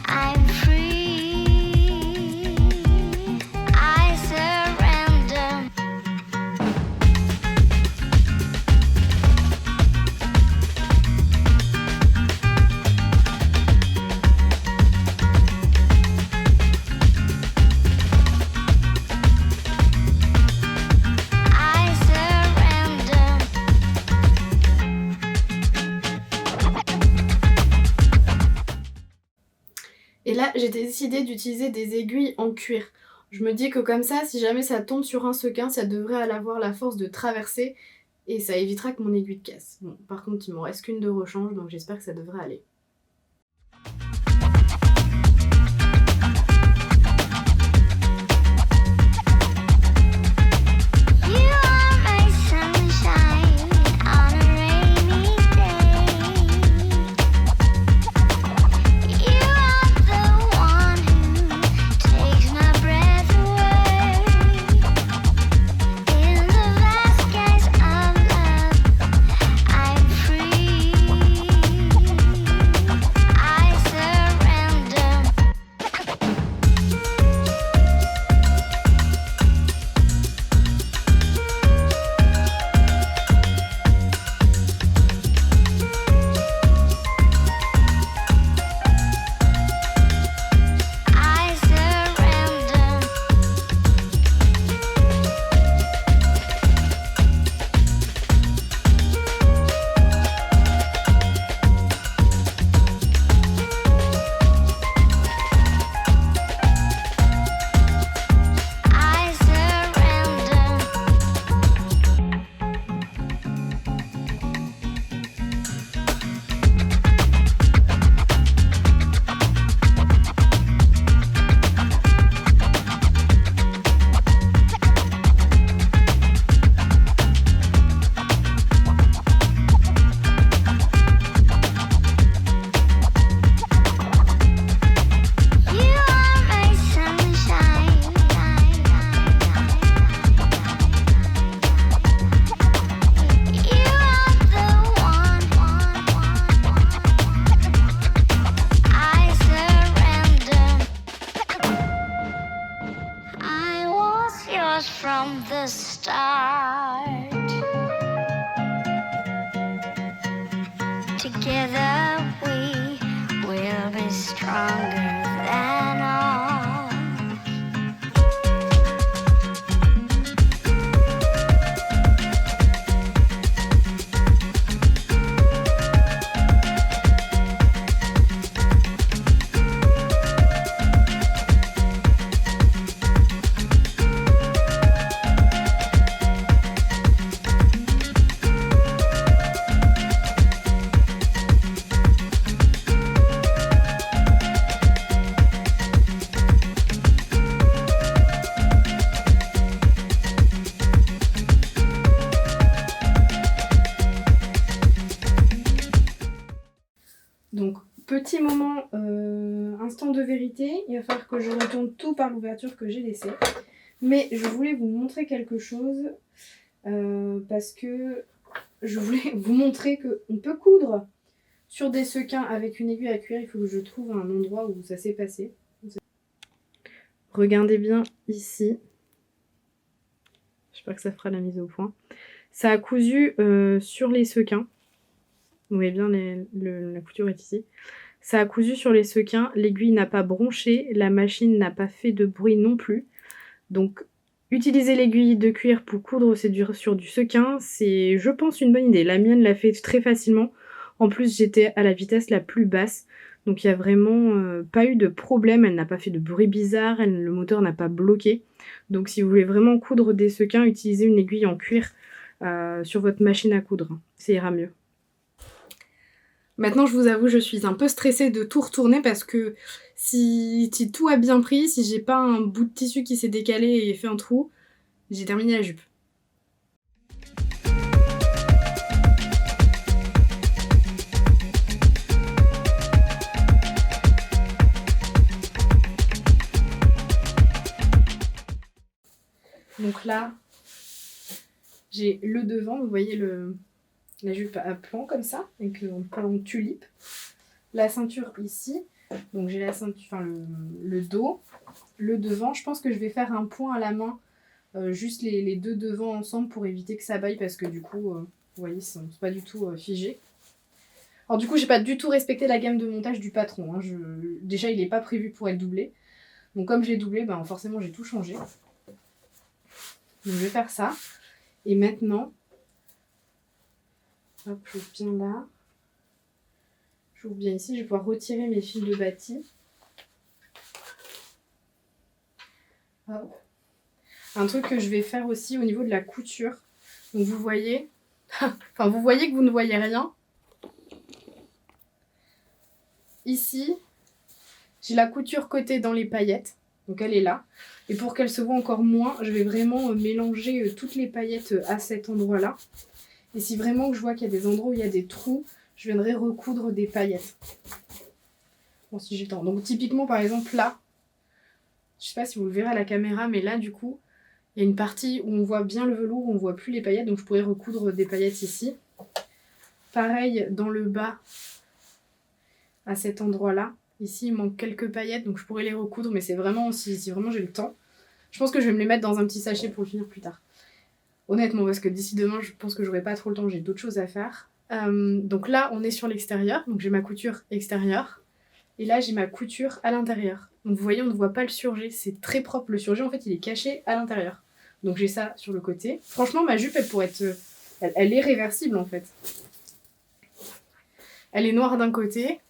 I'm free. j'ai décidé d'utiliser des aiguilles en cuir. Je me dis que comme ça, si jamais ça tombe sur un sequin, ça devrait avoir la force de traverser et ça évitera que mon aiguille casse. Bon, par contre, il m'en reste qu'une de rechange, donc j'espère que ça devrait aller. From the start, together we will be stronger than all. Donc, petit moment, instant de vérité, il va falloir que je retourne tout par l'ouverture que j'ai laissée. Mais je voulais vous montrer quelque chose, parce que je voulais vous montrer qu'on peut coudre sur des sequins avec une aiguille à cuir. Il faut que je trouve un endroit où ça s'est passé. Regardez bien ici. J'espère que ça fera la mise au point. Ça a cousu sur les sequins. Vous voyez bien, la couture est ici. Ça a cousu sur les sequins, l'aiguille n'a pas bronché, la machine n'a pas fait de bruit non plus. Donc, utiliser l'aiguille de cuir pour coudre sur du sequin, c'est, je pense, une bonne idée. La mienne l'a fait très facilement. En plus, j'étais à la vitesse la plus basse. Donc, il n'y a vraiment pas eu de problème. Elle n'a pas fait de bruit bizarre, le moteur n'a pas bloqué. Donc, si vous voulez vraiment coudre des sequins, utilisez une aiguille en cuir sur votre machine à coudre. Ça ira mieux. Maintenant, je vous avoue, je suis un peu stressée de tout retourner parce que si tout a bien pris, si j'ai pas un bout de tissu qui s'est décalé et fait un trou, j'ai terminé la jupe. Donc là, j'ai le devant, vous voyez la jupe à plan comme ça, avec un pantalon tulipe. La ceinture ici, donc j'ai la ceinture, enfin le dos, le devant. Je pense que je vais faire un point à la main, juste les deux devants ensemble pour éviter que ça baille parce que du coup, vous voyez, c'est pas du tout figé. Alors du coup, j'ai pas du tout respecté la gamme de montage du patron. Hein. Déjà, il n'est pas prévu pour être doublé. Donc comme je l'ai doublé, ben, forcément j'ai tout changé. Donc je vais faire ça. Et maintenant, hop, j'ouvre bien là. J'ouvre bien ici, je vais pouvoir retirer mes fils de bâti. Hop. Un truc que je vais faire aussi au niveau de la couture. Donc vous voyez, enfin vous voyez que vous ne voyez rien. Ici, j'ai la couture côté dans les paillettes. Donc elle est là. Et pour qu'elle se voit encore moins, je vais vraiment mélanger toutes les paillettes à cet endroit-là. Et si vraiment que je vois qu'il y a des endroits où il y a des trous, je viendrai recoudre des paillettes. Bon, si j'ai le temps. Donc typiquement, par exemple, là, je sais pas si vous le verrez à la caméra, mais là, du coup, il y a une partie où on voit bien le velours, où on voit plus les paillettes, donc je pourrais recoudre des paillettes ici. Pareil, dans le bas, à cet endroit-là. Ici, il manque quelques paillettes, donc je pourrais les recoudre, mais c'est vraiment, si vraiment j'ai le temps. Je pense que je vais me les mettre dans un petit sachet pour le finir plus tard. Honnêtement, parce que d'ici demain, je pense que j'aurai pas trop le temps, j'ai d'autres choses à faire. Donc là, on est sur l'extérieur, donc j'ai ma couture extérieure. Et là, j'ai ma couture à l'intérieur. Donc vous voyez, on ne voit pas le surjet, c'est très propre. Le surjet, en fait, il est caché à l'intérieur. Donc j'ai ça sur le côté. Franchement, ma jupe, elle pourrait être... Elle est réversible, en fait. Elle est noire d'un côté.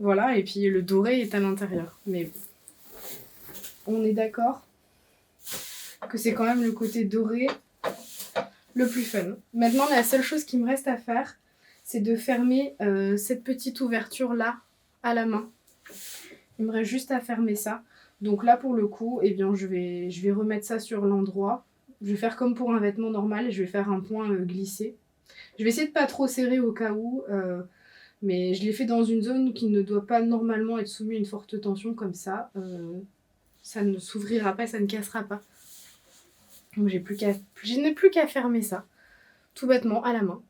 Voilà, et puis le doré est à l'intérieur. Mais on est d'accord que c'est quand même le côté doré le plus fun. Maintenant, la seule chose qui me reste à faire, c'est de fermer cette petite ouverture-là à la main. Il me reste juste à fermer ça. Donc là, pour le coup, eh bien, je vais remettre ça sur l'endroit. Je vais faire comme pour un vêtement normal et je vais faire un point glissé. Je vais essayer de pas trop serrer au cas où, mais je l'ai fait dans une zone qui ne doit pas normalement être soumise à une forte tension comme ça. Ça ne s'ouvrira pas, ça ne cassera pas. Donc je n'ai plus qu'à fermer ça, tout bêtement, à la main.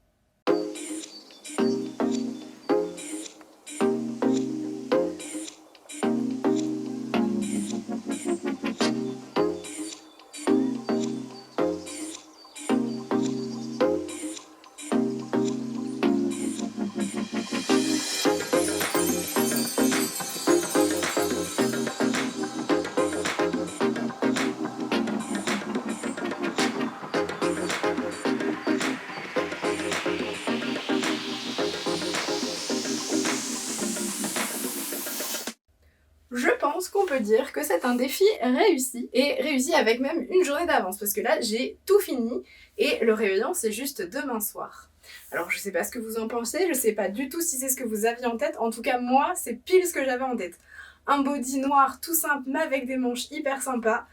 Je pense qu'on peut dire que c'est un défi réussi, et réussi avec même une journée d'avance, parce que là j'ai tout fini, et le réveillon c'est juste demain soir. Alors je sais pas ce que vous en pensez, je sais pas du tout si c'est ce que vous aviez en tête, en tout cas moi c'est pile ce que j'avais en tête. Un body noir tout simple mais avec des manches hyper sympas,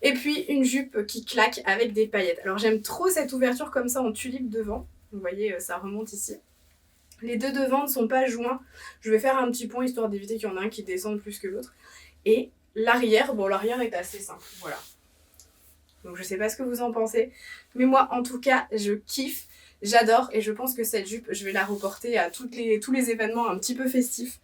et puis une jupe qui claque avec des paillettes. Alors j'aime trop cette ouverture comme ça en tulipe devant, vous voyez ça remonte ici. Les deux devant ne sont pas joints. Je vais faire un petit point histoire d'éviter qu'il y en a un qui descende plus que l'autre. Et l'arrière, bon l'arrière est assez simple, voilà. Donc je sais pas ce que vous en pensez, mais moi en tout cas je kiffe, j'adore et je pense que cette jupe je vais la reporter à tous les événements un petit peu festifs.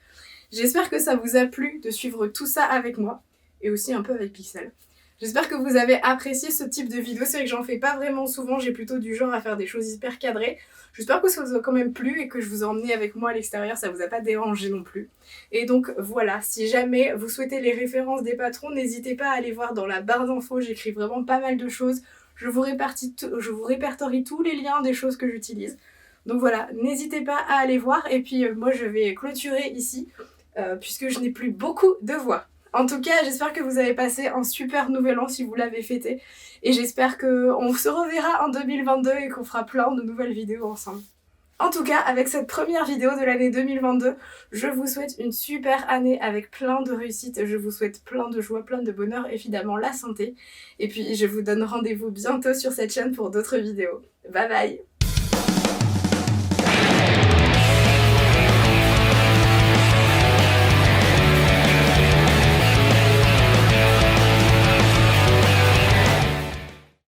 J'espère que ça vous a plu de suivre tout ça avec moi et aussi un peu avec Pixel. J'espère que vous avez apprécié ce type de vidéo, c'est vrai que j'en fais pas vraiment souvent, j'ai plutôt du genre à faire des choses hyper cadrées. J'espère que ça vous a quand même plu et que je vous ai emmené avec moi à l'extérieur, ça vous a pas dérangé non plus. Et donc voilà, si jamais vous souhaitez les références des patrons, n'hésitez pas à aller voir dans la barre d'infos, j'écris vraiment pas mal de choses. Je vous répertorie tous les liens des choses que j'utilise. Donc voilà, n'hésitez pas à aller voir et puis moi je vais clôturer ici puisque je n'ai plus beaucoup de voix. En tout cas, j'espère que vous avez passé un super nouvel an si vous l'avez fêté. Et j'espère qu'on se reverra en 2022 et qu'on fera plein de nouvelles vidéos ensemble. En tout cas, avec cette première vidéo de l'année 2022, je vous souhaite une super année avec plein de réussite. Je vous souhaite plein de joie, plein de bonheur, évidemment la santé. Et puis, je vous donne rendez-vous bientôt sur cette chaîne pour d'autres vidéos. Bye bye!